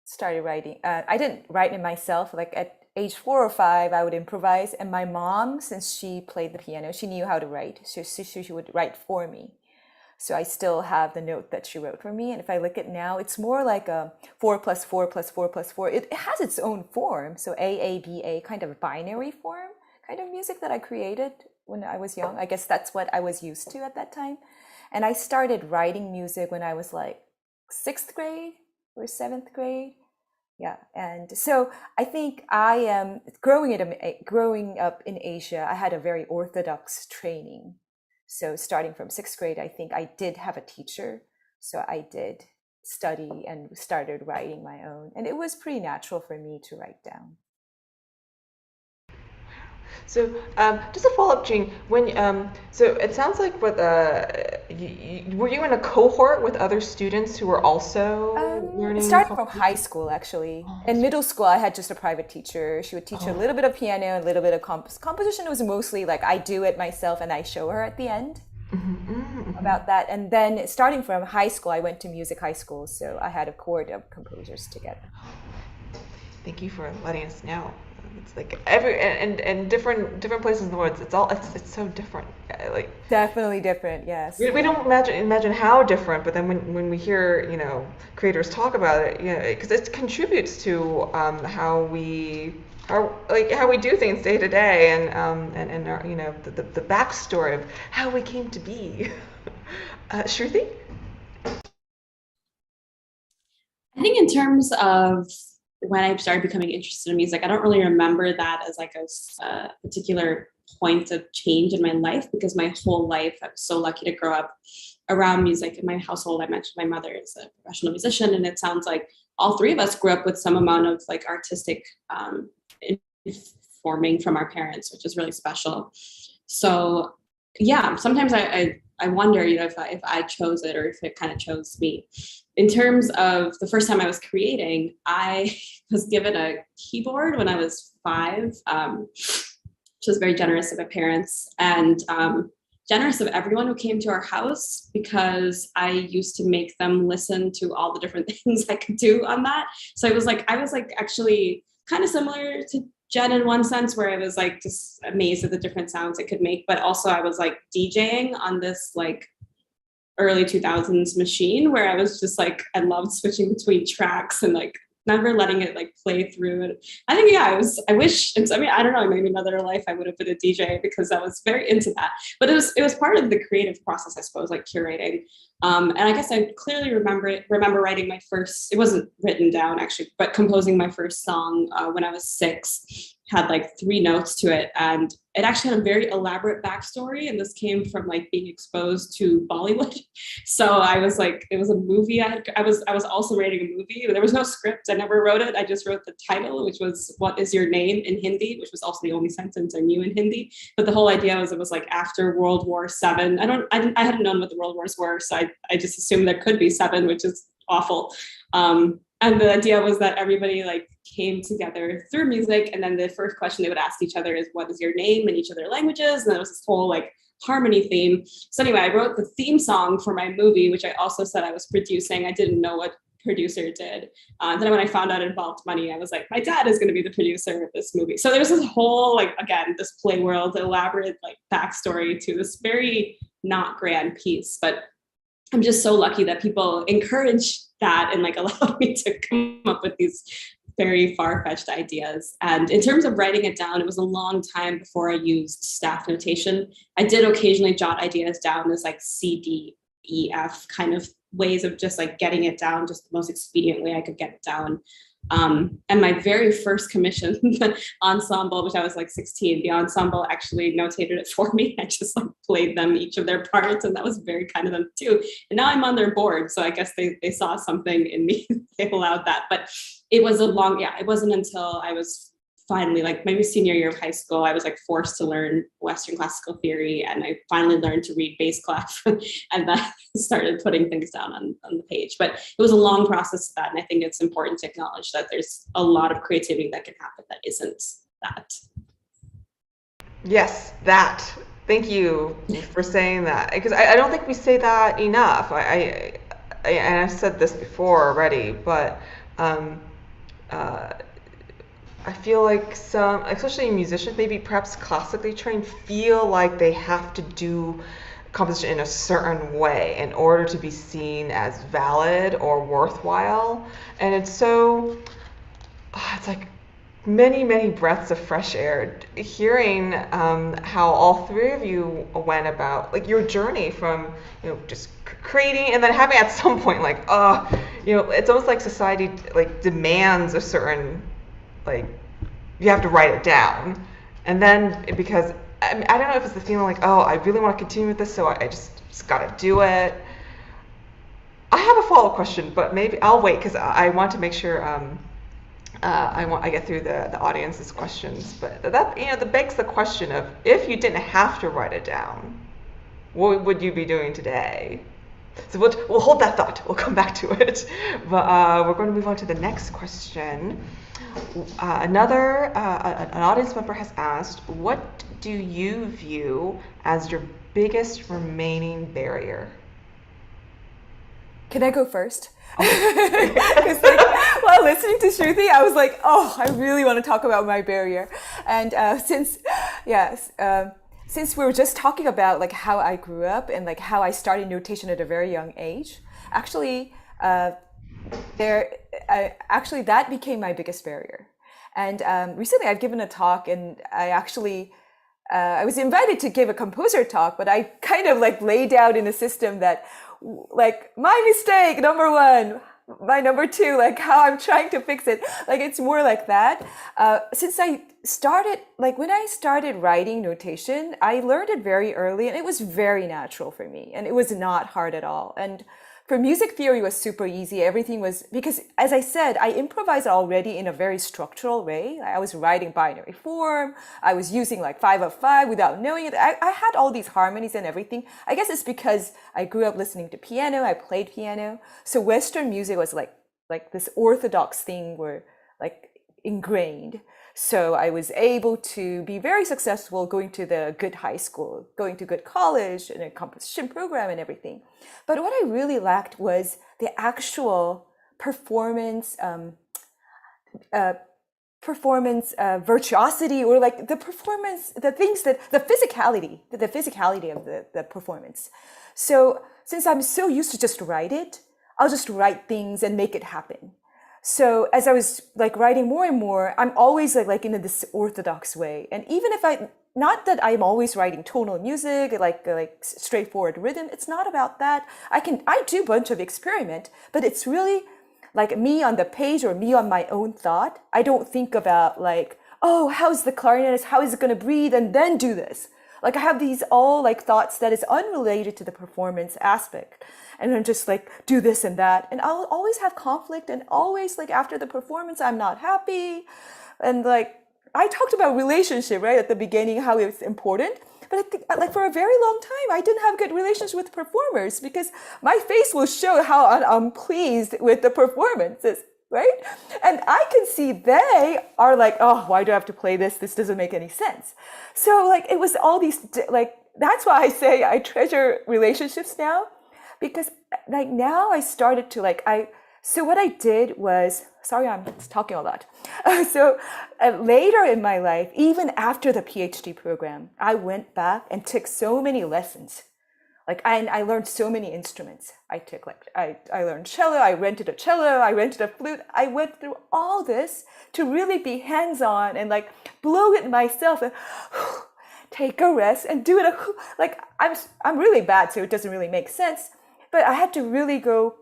started writing. I didn't write it myself. Like at age 4 or 5, I would improvise. And my mom, since she played the piano, she knew how to write. So she would write for me. So I still have the note that she wrote for me. And if I look at now, it's more like a 4 plus 4 plus 4 plus 4. It has its own form. So A, kind of a binary form kind of music that I created when I was young. I guess that's what I was used to at that time. And I started writing music when I was like 6th grade or 7th grade. Yeah, and so I think I am growing up in Asia. I had a very orthodox training. So starting from 6th grade, I think I did have a teacher. So I did study and started writing my own. And it was pretty natural for me to write down. So just a follow-up, Jean. When so it sounds like with were you in a cohort with other students who were also learning? Starting from high school, actually. In middle school, I had just a private teacher. She would teach a little bit of piano, a little bit of composition. Was mostly like I do it myself and I show her at the end about that. And then starting from high school, I went to music high school, so I had a cohort of composers together. Thank you for letting us know. It's like every and different places in the world. It's so different. Like definitely different. Yes. We don't imagine how different, but then when we hear creators talk about it, because it contributes to how we do things day to day, and our, the backstory of how we came to be. Shruthi? I think in terms of when I started becoming interested in music, I don't really remember that as like a particular point of change in my life, because my whole life I was so lucky to grow up around music. In my household, I mentioned my mother is a professional musician, and it sounds like all three of us grew up with some amount of like artistic forming from our parents, which is really special. So yeah, sometimes I wonder, you know, if I chose it or if it kind of chose me. In terms of the first time I was creating, I was given a keyboard when I was 5, which was very generous of my parents, and generous of everyone who came to our house, because I used to make them listen to all the different things I could do on that. So I was like actually kind of similar to Jen in one sense, where I was like just amazed at the different sounds it could make, but also I was like DJing on this like early 2000s machine where I was just like, I loved switching between tracks and like never letting it like play through. And I think, yeah, I wish, I mean, I don't know, maybe another life I would have been a DJ, because I was very into that. But it was part of the creative process, I suppose, like curating. And I guess I clearly remember writing my first, it wasn't written down actually, but composing my first song when I was 6, had like 3 notes to it. And it actually had a very elaborate backstory. And this came from like being exposed to Bollywood. So I was like, it was a movie. I was also writing a movie. There was no script. I never wrote it. I just wrote the title, which was "What is your name?" in Hindi, which was also the only sentence I knew in Hindi. But the whole idea was it was like after World War VII. I hadn't known what the World Wars were. So I just assumed there could be 7, which is awful. And the idea was that everybody like came together through music. And then the first question they would ask each other is, what is your name, in each of their languages? And there was this whole like harmony theme. So anyway, I wrote the theme song for my movie, which I also said I was producing. I didn't know what producer did. Then when I found out it involved money, I was like, my dad is going to be the producer of this movie. So there's this whole, like, again, this play world, elaborate like backstory to this very not grand piece. But I'm just so lucky that people encourage that and like allowed me to come up with these very far-fetched ideas. And in terms of writing it down, it was a long time before I used staff notation. I did occasionally jot ideas down as like C, D, E, F kind of ways of just like getting it down just the most expedient way I could get it down. And my very first commission, the ensemble, which I was like 16, the ensemble actually notated it for me. I just like played them each of their parts, and that was very kind of them too. And now I'm on their board, so I guess they saw something in me. They allowed that. But it was it wasn't until I was finally, like maybe senior year of high school, I was like forced to learn Western classical theory, and I finally learned to read bass clef, and then started putting things down on the page. But it was a long process to that, and I think it's important to acknowledge that there's a lot of creativity that can happen that isn't that. Yes, that. Thank you for saying that, because I don't think we say that enough. And I've said this before already, but I feel like some, especially musicians, maybe perhaps classically trained, feel like they have to do composition in a certain way in order to be seen as valid or worthwhile. And it's so, it's like many, many breaths of fresh air hearing how all 3 of you went about like your journey from, just creating, and then having at some point like, it's almost like society like demands a certain, like, you have to write it down. And then because I don't know if it's the feeling like, oh, I really want to continue with this, so I just got to do it. I have a follow-up question, but maybe I'll wait because I want to make sure I get through the audience's questions. But that begs the question of, if you didn't have to write it down, what would you be doing today? So we'll hold that thought. We'll come back to it. But we're going to move on to the next question. An audience member has asked, what do you view as your biggest remaining barrier? Can I go first? Because while listening to Shruthi, I was like, oh, I really want to talk about my barrier. And since we were just talking about like how I grew up and like how I started notation at a very young age, actually that became my biggest barrier. And recently I've given a talk, and I was invited to give a composer talk, but I kind of like laid out in a system that like my mistake, number 1, my number 2, like how I'm trying to fix it. Like it's more like that. Since I started, like when I started writing notation, I learned it very early, and it was very natural for me, and it was not hard at all. And for music theory was super easy. Everything was, because as I said, I improvised already in a very structural way. I was writing binary form. I was using like 5 of 5 without knowing it. I had all these harmonies and everything. I guess it's because I grew up listening to piano. I played piano. So Western music was like this orthodox thing where like ingrained. So I was able to be very successful going to the good high school, going to good college and a composition program and everything. But what I really lacked was the actual performance, virtuosity, or like the performance, the things that, the physicality of the performance. So since I'm so used to just write it, I'll just write things and make it happen. So as I was like writing more and more, I'm always like in this orthodox way. And even if not that I'm always writing tonal music, like straightforward rhythm, it's not about that. I do a bunch of experiment, but it's really like me on the page or me on my own thought. I don't think about like, oh, how's the clarinetist, how is it going to breathe and then do this? Like I have these all like thoughts that is unrelated to the performance aspect. And then just like do this and that. And I'll always have conflict, and always like after the performance, I'm not happy. And like, I talked about relationship, right? At the beginning, how it's important. But I think like for a very long time, I didn't have good relations with performers because my face will show how I'm pleased with the performances, right? And I can see they are like, oh, why do I have to play this? This doesn't make any sense. So like, it was all these, like, that's why I say I treasure relationships now. Because like now I started to like, so what I did was, sorry, I'm talking a lot. So later in my life, even after the PhD program, I went back and took so many lessons. Like I learned so many instruments. I learned cello, I rented a cello, I rented a flute. I went through all this to really be hands-on and like blow it myself and take a rest and do it. Like I'm really bad, so it doesn't really make sense. But I had to really go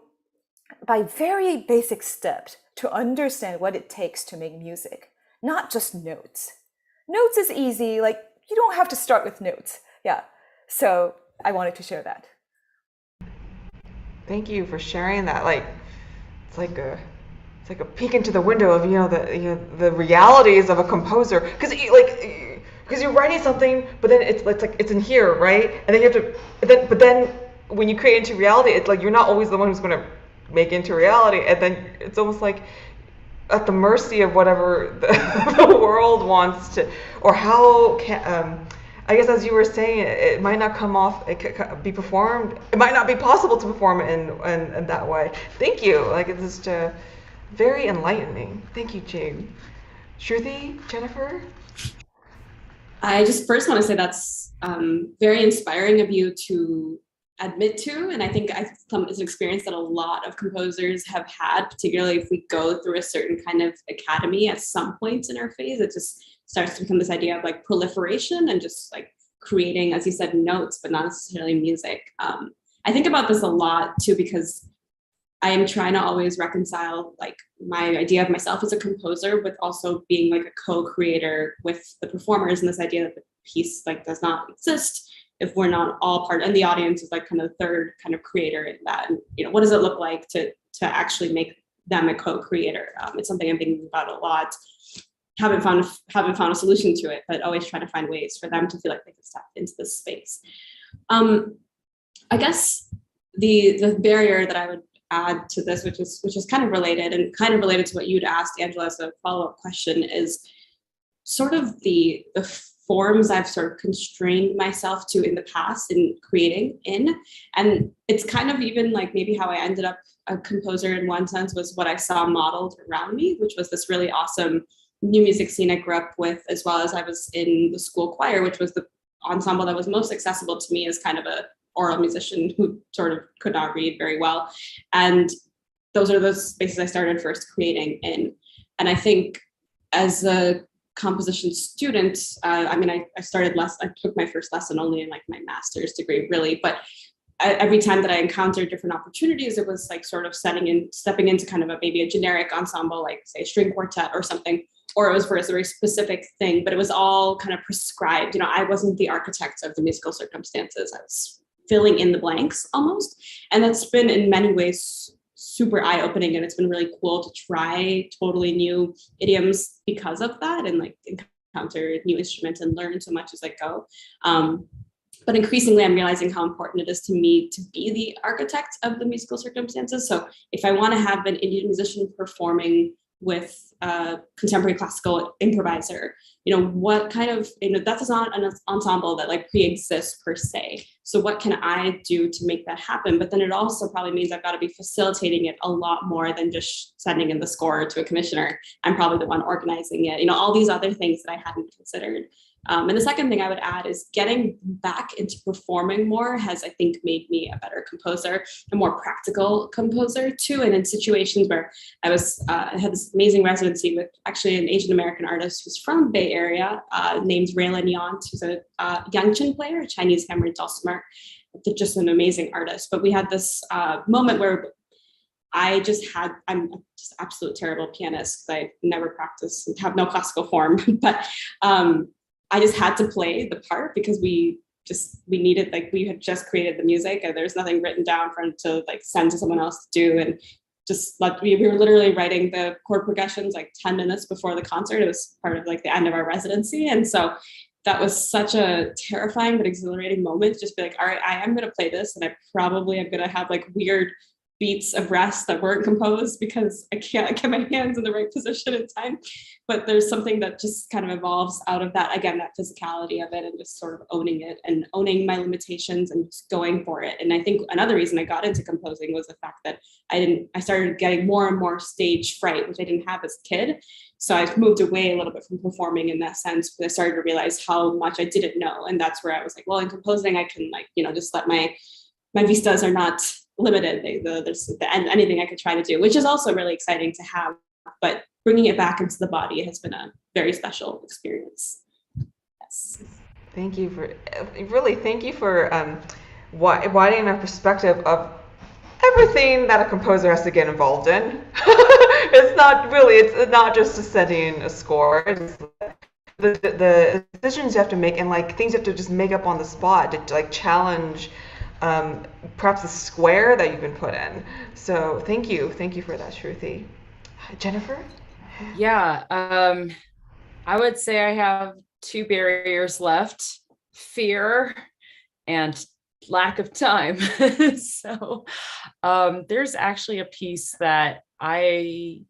by very basic steps to understand what it takes to make music, not just notes. Notes is easy, like you don't have to start with notes. Yeah, so I wanted to share that. Thank you for sharing that. Like, it's like a peek into the window of the realities of a composer, because you're writing something, but then it's like it's in here, right? And then you have to, but then when you create into reality, it's like you're not always the one who's going to make into reality, and then it's almost like at the mercy of whatever the world wants to, or how can, I guess as you were saying, it might not come off, it could be performed, it might not be possible to perform in that way. Thank you. Like, it's just very enlightening. Thank you, Jane. Shruthi, Jennifer? I just first want to say that's very inspiring of you to admit to, and I think it's an experience that a lot of composers have had, particularly if we go through a certain kind of academy at some points in our phase. It just starts to become this idea of like proliferation and just like creating, as you said, notes, but not necessarily music. I think about this a lot too, because I am trying to always reconcile like my idea of myself as a composer with also being like a co-creator with the performers, and this idea that the piece like does not exist if we're not all part, and the audience is like kind of the third kind of creator in that. And what does it look like to actually make them a co-creator? It's something I'm thinking about a lot. Haven't found a solution to it, but always trying to find ways for them to feel like they can step into this space. I guess the barrier that I would add to this, which is kind of related to what you'd asked, Angela, as a follow-up question, is sort of the forms I've sort of constrained myself to in the past in creating in. And it's kind of even like maybe how I ended up a composer in one sense was what I saw modeled around me, which was this really awesome new music scene I grew up with, as well as I was in the school choir, which was the ensemble that was most accessible to me as kind of a oral musician who sort of could not read very well. And those are the spaces I started first creating in. And I think as a composition student, I took my first lesson only in like my master's degree, really, but every time that I encountered different opportunities, it was like sort of stepping into kind of maybe a generic ensemble, like say a string quartet or something, or it was for a very specific thing, but it was all kind of prescribed. I wasn't the architect of the musical circumstances. I was filling in the blanks almost. And that's been in many ways super eye-opening, and it's been really cool to try totally new idioms because of that, and like encounter new instruments and learn so much as I go. But increasingly, I'm realizing how important it is to me to be the architect of the musical circumstances. So if I want to have an Indian musician performing with a contemporary classical improviser, what kind of, that's not an ensemble that like pre-exists per se. So what can I do to make that happen? But then it also probably means I've got to be facilitating it a lot more than just sending in the score to a commissioner. I'm probably the one organizing it, all these other things that I hadn't considered. And the second thing I would add is getting back into performing more has, I think, made me a better composer, a more practical composer too. And in situations where I had this amazing residency with actually an Asian American artist who's from Bay Area, named Raylan Yant, who's a Yangchen player, a Chinese hammered dulcimer, just an amazing artist. But we had this moment where I'm just absolute terrible pianist because I never practiced and have no classical form, but I just had to play the part because we needed, like, we had just created the music and there's nothing written down for him to like send to someone else to do. And just like we were literally writing the chord progressions like 10 minutes before the concert. It was part of like the end of our residency. And so that was such a terrifying but exhilarating moment to just be like, all right, I am going to play this, and I probably am going to have like weird beats of rest that weren't composed because I can't get my hands in the right position in time. But there's something that just kind of evolves out of that, again, that physicality of it, and just sort of owning it and owning my limitations and just going for it. And I think another reason I got into composing was the fact that I started getting more and more stage fright, which I didn't have as a kid. So I moved away a little bit from performing in that sense, but I started to realize how much I didn't know. And that's where I was like, well, in composing, I can just let my vistas are not limited. There's anything I could try to do, which is also really exciting to have, but bringing it back into the body has been a very special experience. Yes. Thank you for widening our perspective of everything that a composer has to get involved in. It's not just setting a score. It's the decisions you have to make, and like things you have to just make up on the spot to like challenge perhaps the square that you've been put in. So thank you for that, Shruthi. Jennifer? Yeah, I would say I have two barriers left: fear and lack of time. So there's actually a piece that I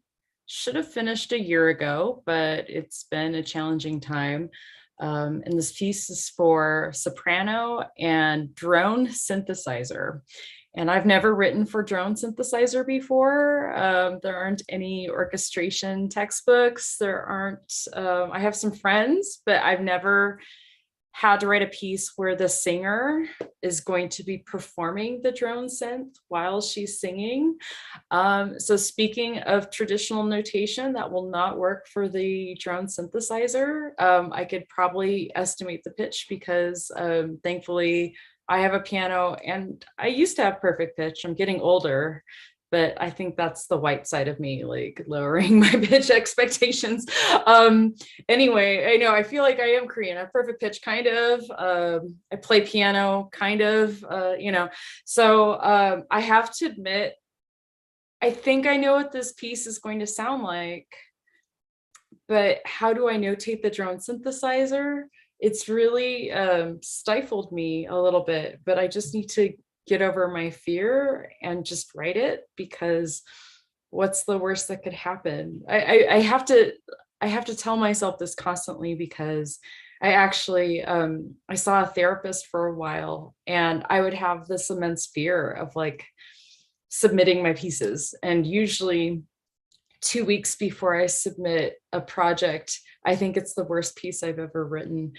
should have finished a year ago, but it's been a challenging time. And this piece is for soprano and drone synthesizer. And I've never written for drone synthesizer before. There aren't any orchestration textbooks. I have some friends, but I've never had to write a piece where the singer is going to be performing the drone synth while she's singing. So speaking of traditional notation, that will not work for the drone synthesizer. I could probably estimate the pitch because thankfully I have a piano and I used to have perfect pitch. I'm getting older, but I think that's the white side of me, like lowering my pitch expectations. Anyway, I feel like I am Korean. I have perfect pitch, kind of. I play piano, kind of, So I have to admit, I think I know what this piece is going to sound like, but how do I notate the drone synthesizer? It's really stifled me a little bit, but I just need to get over my fear and just write it, because what's the worst that could happen? I have to tell myself this constantly, because I actually I saw a therapist for a while, and I would have this immense fear of like submitting my pieces, and usually 2 weeks before I submit a project, I think it's the worst piece I've ever written.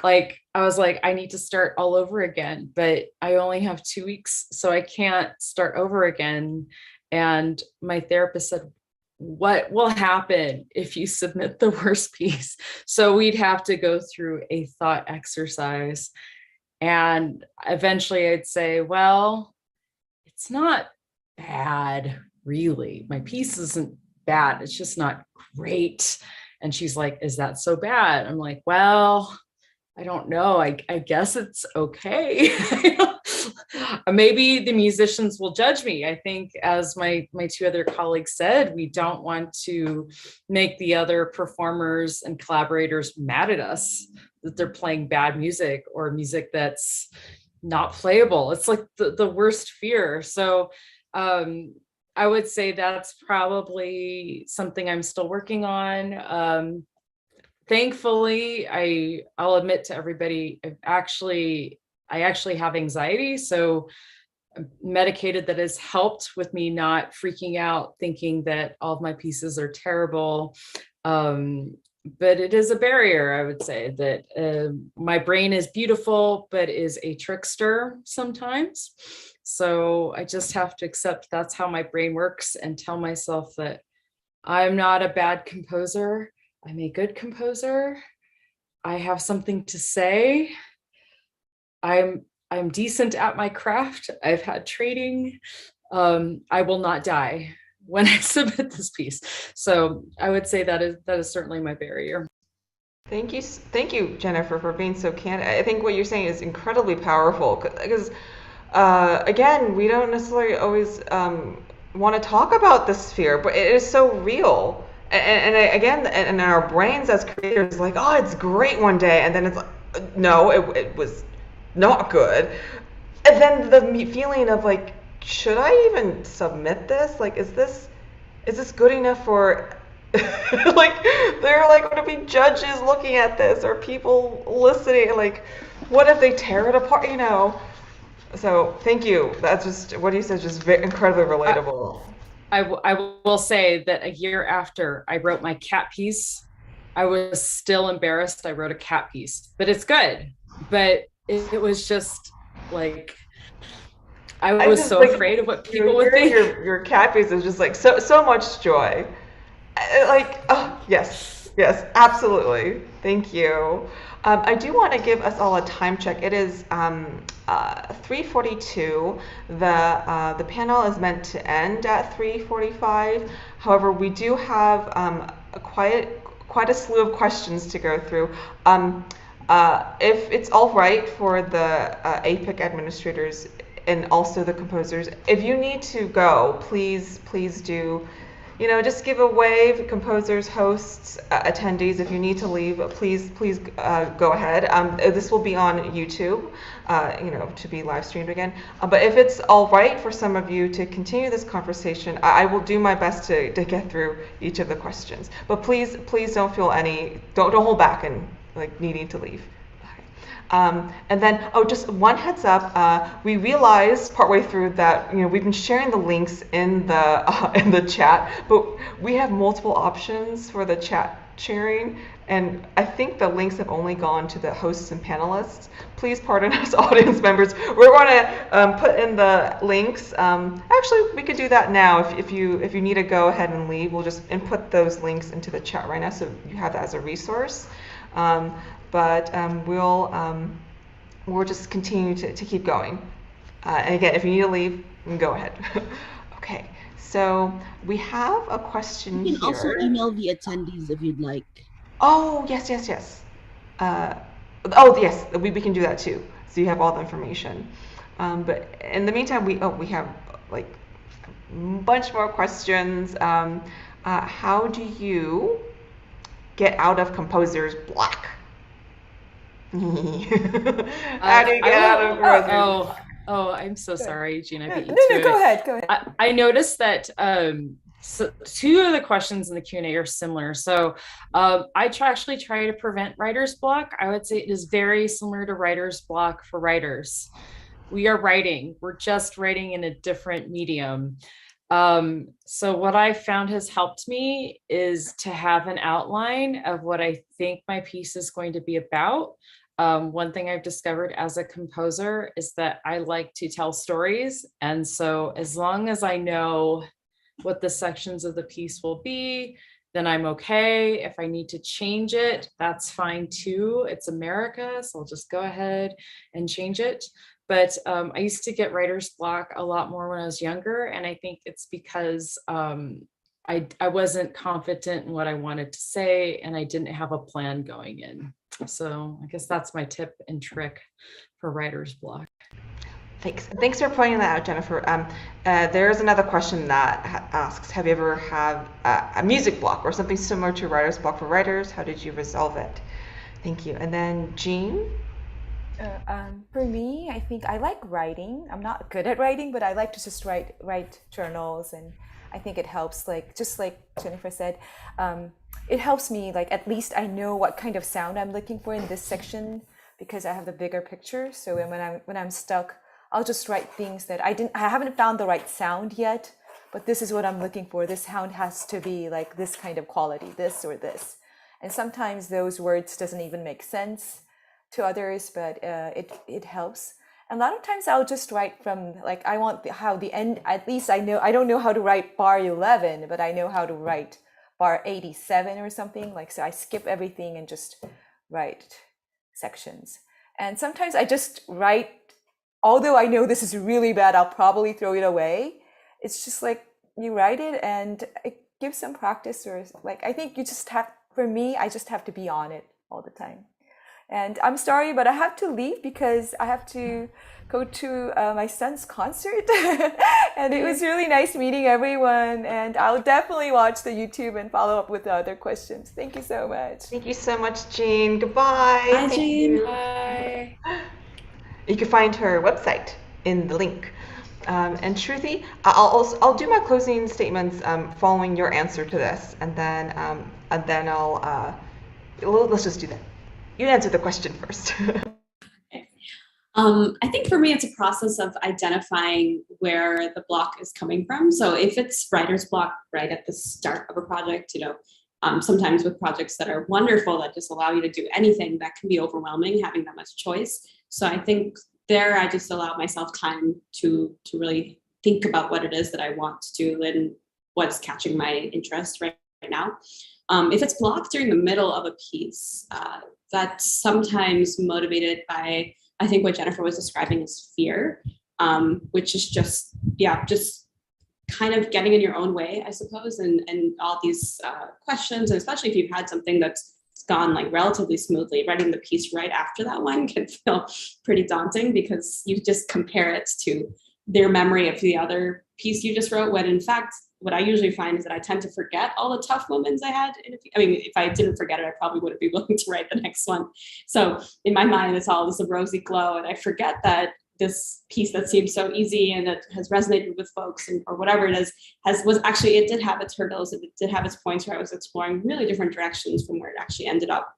Like, I was like, I need to start all over again, but I only have 2 weeks, so I can't start over again. And my therapist said, what will happen if you submit the worst piece? So we'd have to go through a thought exercise. And eventually I'd say, well, it's not bad, really. My piece isn't bad. It's just not great. And she's like, is that so bad? I'm like, well, I don't know. I guess it's okay. Maybe the musicians will judge me. I think, as my two other colleagues said, we don't want to make the other performers and collaborators mad at us that they're playing bad music or music that's not playable. It's like the worst fear. So I would say that's probably something I'm still working on. Thankfully, I'll admit to everybody, I actually have anxiety, so I'm medicated. That has helped with me not freaking out, thinking that all of my pieces are terrible. But it is a barrier, I would say, that my brain is beautiful, but is a trickster sometimes. So I just have to accept that's how my brain works and tell myself that I'm not a bad composer. I'm a good composer. I have something to say. I'm decent at my craft. I've had training. I will not die when I submit this piece. So I would say that is certainly my barrier. Thank you, Jennifer, for being so candid. I think what you're saying is incredibly powerful because, again, we don't necessarily always want to talk about this fear, but it is so real. And our brains as creators, like, oh, it's great one day, and then it's like, no, it was not good. And then the feeling of like, should I even submit this? Like, is this good enough for like, there are like going to be judges looking at this or people listening, like, what if they tear it apart, So thank you. That's just what you said, just incredibly relatable. I will say that a year after I wrote my cat piece, I was still embarrassed I wrote a cat piece, but it's good. But it was just like, I was so afraid of what people would think. Your cat piece is just like so much joy. Like, oh, yes, absolutely. Thank you. I do want to give us all a time check. It is 3:42. The panel is meant to end at 3:45. However, we do have quite a slew of questions to go through. If it's all right for the APIC administrators and also the composers, if you need to go, please do. Just give a wave, composers, hosts, attendees. If you need to leave, please go ahead. This will be on YouTube, to be live streamed again. But if it's all right for some of you to continue this conversation, I will do my best to get through each of the questions. But please don't feel don't hold back and like needing to leave. And then, just one heads up, we realized partway through that we've been sharing the links in the chat, but we have multiple options for the chat sharing, and I think the links have only gone to the hosts and panelists. Please pardon us, audience members. We're going to put in the links. Actually, we could do that now. If you need to go ahead and leave, we'll just input those links into the chat right now, so you have that as a resource. But we'll just continue to keep going. And again, if you need to leave, you can go ahead. Okay, so we have a question here. You can also email the attendees if you'd like. Oh, yes. Yes, we can do that too. So you have all the information. But in the meantime, we have like a bunch more questions. How do you get out of composer's block? How do you get out of composer's block? I'm so sorry, Gina. No, go ahead. I noticed that so two of the questions in the Q&A are similar. So I actually try to prevent writer's block. I would say it is very similar to writer's block for writers. We are writing. We're just writing in a different medium. So what I found has helped me is to have an outline of what I think my piece is going to be about. One thing I've discovered as a composer is that I like to tell stories. And so as long as I know what the sections of the piece will be, then I'm okay. If I need to change it, that's fine too. It's America, so I'll just go ahead and change it. But I used to get writer's block a lot more when I was younger. And I think it's because I wasn't confident in what I wanted to say, and I didn't have a plan going in. So I guess that's my tip and trick for writer's block. Thanks for pointing that out, Jennifer. There's another question that asks, have you ever had a music block or something similar to writer's block for writers? How did you resolve it? Thank you. And then Jean? For me, I think I like writing. I'm not good at writing, but I like to just write journals, and I think it helps, like just like Jennifer said, it helps me, like at least I know what kind of sound I'm looking for in this section because I have the bigger picture. So when I'm stuck, I'll just write things that I haven't found the right sound yet, but this is what I'm looking for. This sound has to be like this kind of quality, this or this. And sometimes those words doesn't even make sense to others, but it helps. And a lot of times I'll just write from, like, I want how the end, at least I don't know how to write bar 11, but I know how to write bar 87 or something. Like, so I skip everything and just write sections. And sometimes I just write, although I know this is really bad, I'll probably throw it away. It's just like you write it and it gives some practice, or like, I think you just have, for me, I just have to be on it all the time. And I'm sorry, but I have to leave because I have to go to my son's concert. And it was really nice meeting everyone. And I'll definitely watch the YouTube and follow up with the other questions. Thank you so much. Thank you so much, Jean. Goodbye. Bye, Jean. Bye. You can find her website in the link. And Shruthi, I'll do my closing statements following your answer to this, and then let's just do that. You answer the question first. I think for me, it's a process of identifying where the block is coming from. So if it's writer's block right at the start of a project, sometimes with projects that are wonderful that just allow you to do anything, that can be overwhelming having that much choice. So I think there I just allow myself time to really think about what it is that I want to do and what's catching my interest right now. If it's blocked during the middle of a piece, that's sometimes motivated by, I think, what Jennifer was describing as fear, which is just kind of getting in your own way, I suppose, and all these questions, and especially if you've had something that's gone like relatively smoothly, writing the piece right after that one can feel pretty daunting because you just compare it to their memory of the other piece you just wrote, when in fact, what I usually find is that I tend to forget all the tough moments I had. If I didn't forget it, I probably wouldn't be willing to write the next one. So in my mind, it's all this rosy glow, and I forget that this piece that seemed so easy and that has resonated with folks, or whatever it is, it did have its hurdles, and it did have its points where I was exploring really different directions from where it actually ended up.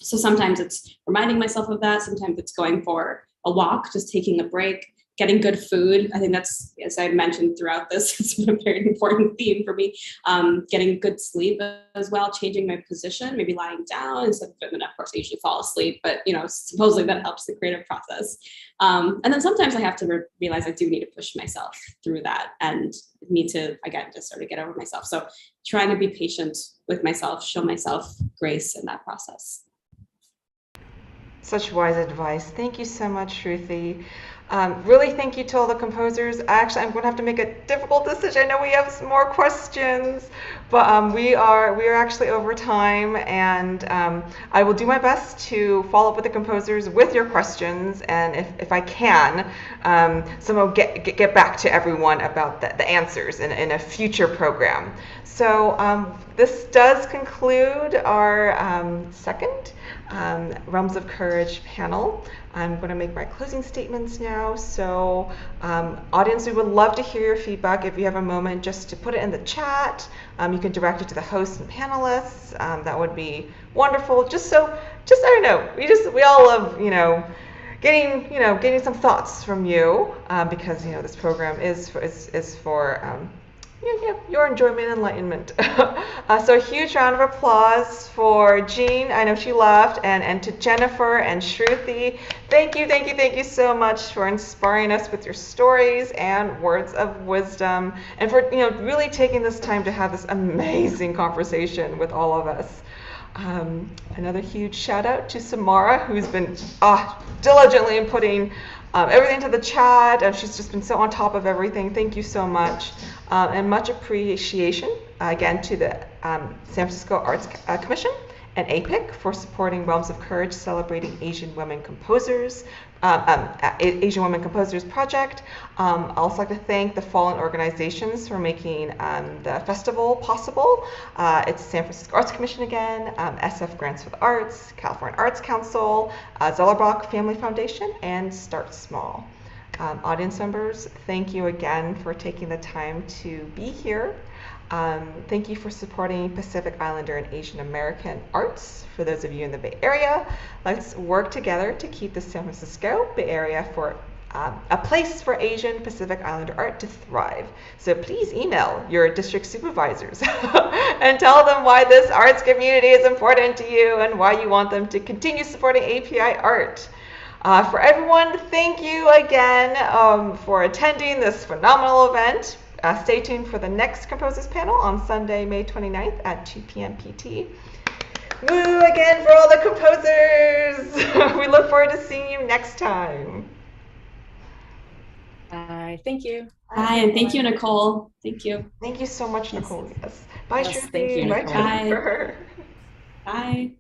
So sometimes it's reminding myself of that. Sometimes it's going for a walk, just taking a break, getting good food. I think that's, as I mentioned throughout this, it's been a very important theme for me. Getting good sleep as well, changing my position, maybe lying down instead of, and of course I usually fall asleep, but supposedly that helps the creative process. And then sometimes I have to realize I do need to push myself through that and need to, again, just sort of get over myself. So trying to be patient with myself, show myself grace in that process. Such wise advice. Thank you so much, Shruthi. Really thank you to all the composers. I'm going to have to make a difficult decision. I know we have some more questions, but we are actually over time, and I will do my best to follow up with the composers with your questions, and if I can, somehow get back to everyone about the answers in a future program. So this does conclude our second Realms of Courage panel. I'm going to make my closing statements now. So audience, we would love to hear your feedback. If you have a moment just to put it in the chat, you can direct it to the hosts and panelists. That would be wonderful. Just I don't know, we all love, getting some thoughts from you, because this program is for your enjoyment and enlightenment. So a huge round of applause for Jean. I know she left, and to Jennifer and Shruthi. Thank you so much for inspiring us with your stories and words of wisdom, and for really taking this time to have this amazing conversation with all of us. Another huge shout out to Samara, who's been diligently inputting everything into the chat, and she's just been so on top of everything. Thank you so much, and much appreciation again to the San Francisco Arts Commission and APIC for supporting Realms of Courage celebrating Asian women composers. Asian Women Composers Project. I'd also like to thank the fallen organizations for making the festival possible. It's San Francisco Arts Commission again, SF Grants for the Arts, California Arts Council, Zellerbach Family Foundation, and Start Small. Audience members, thank you again for taking the time to be here. Thank you for supporting Pacific Islander and Asian American arts. For those of you in the Bay Area, let's work together to keep the San Francisco Bay Area for a place for Asian Pacific Islander art to thrive. So please email your district supervisors and tell them why this arts community is important to you and why you want them to continue supporting API art. For everyone, thank you again for attending this phenomenal event. Stay tuned for the next Composers panel on Sunday, May 29th at 2 p.m. PT. Woo again for all the composers! We look forward to seeing you next time. Bye. Thank you. Bye, and thank you, Nicole. Thank you. Thank you so much, Nicole. Yes. Bye, Yes, Shruthi. thank you, Bye, Nicole. Jennifer. Bye.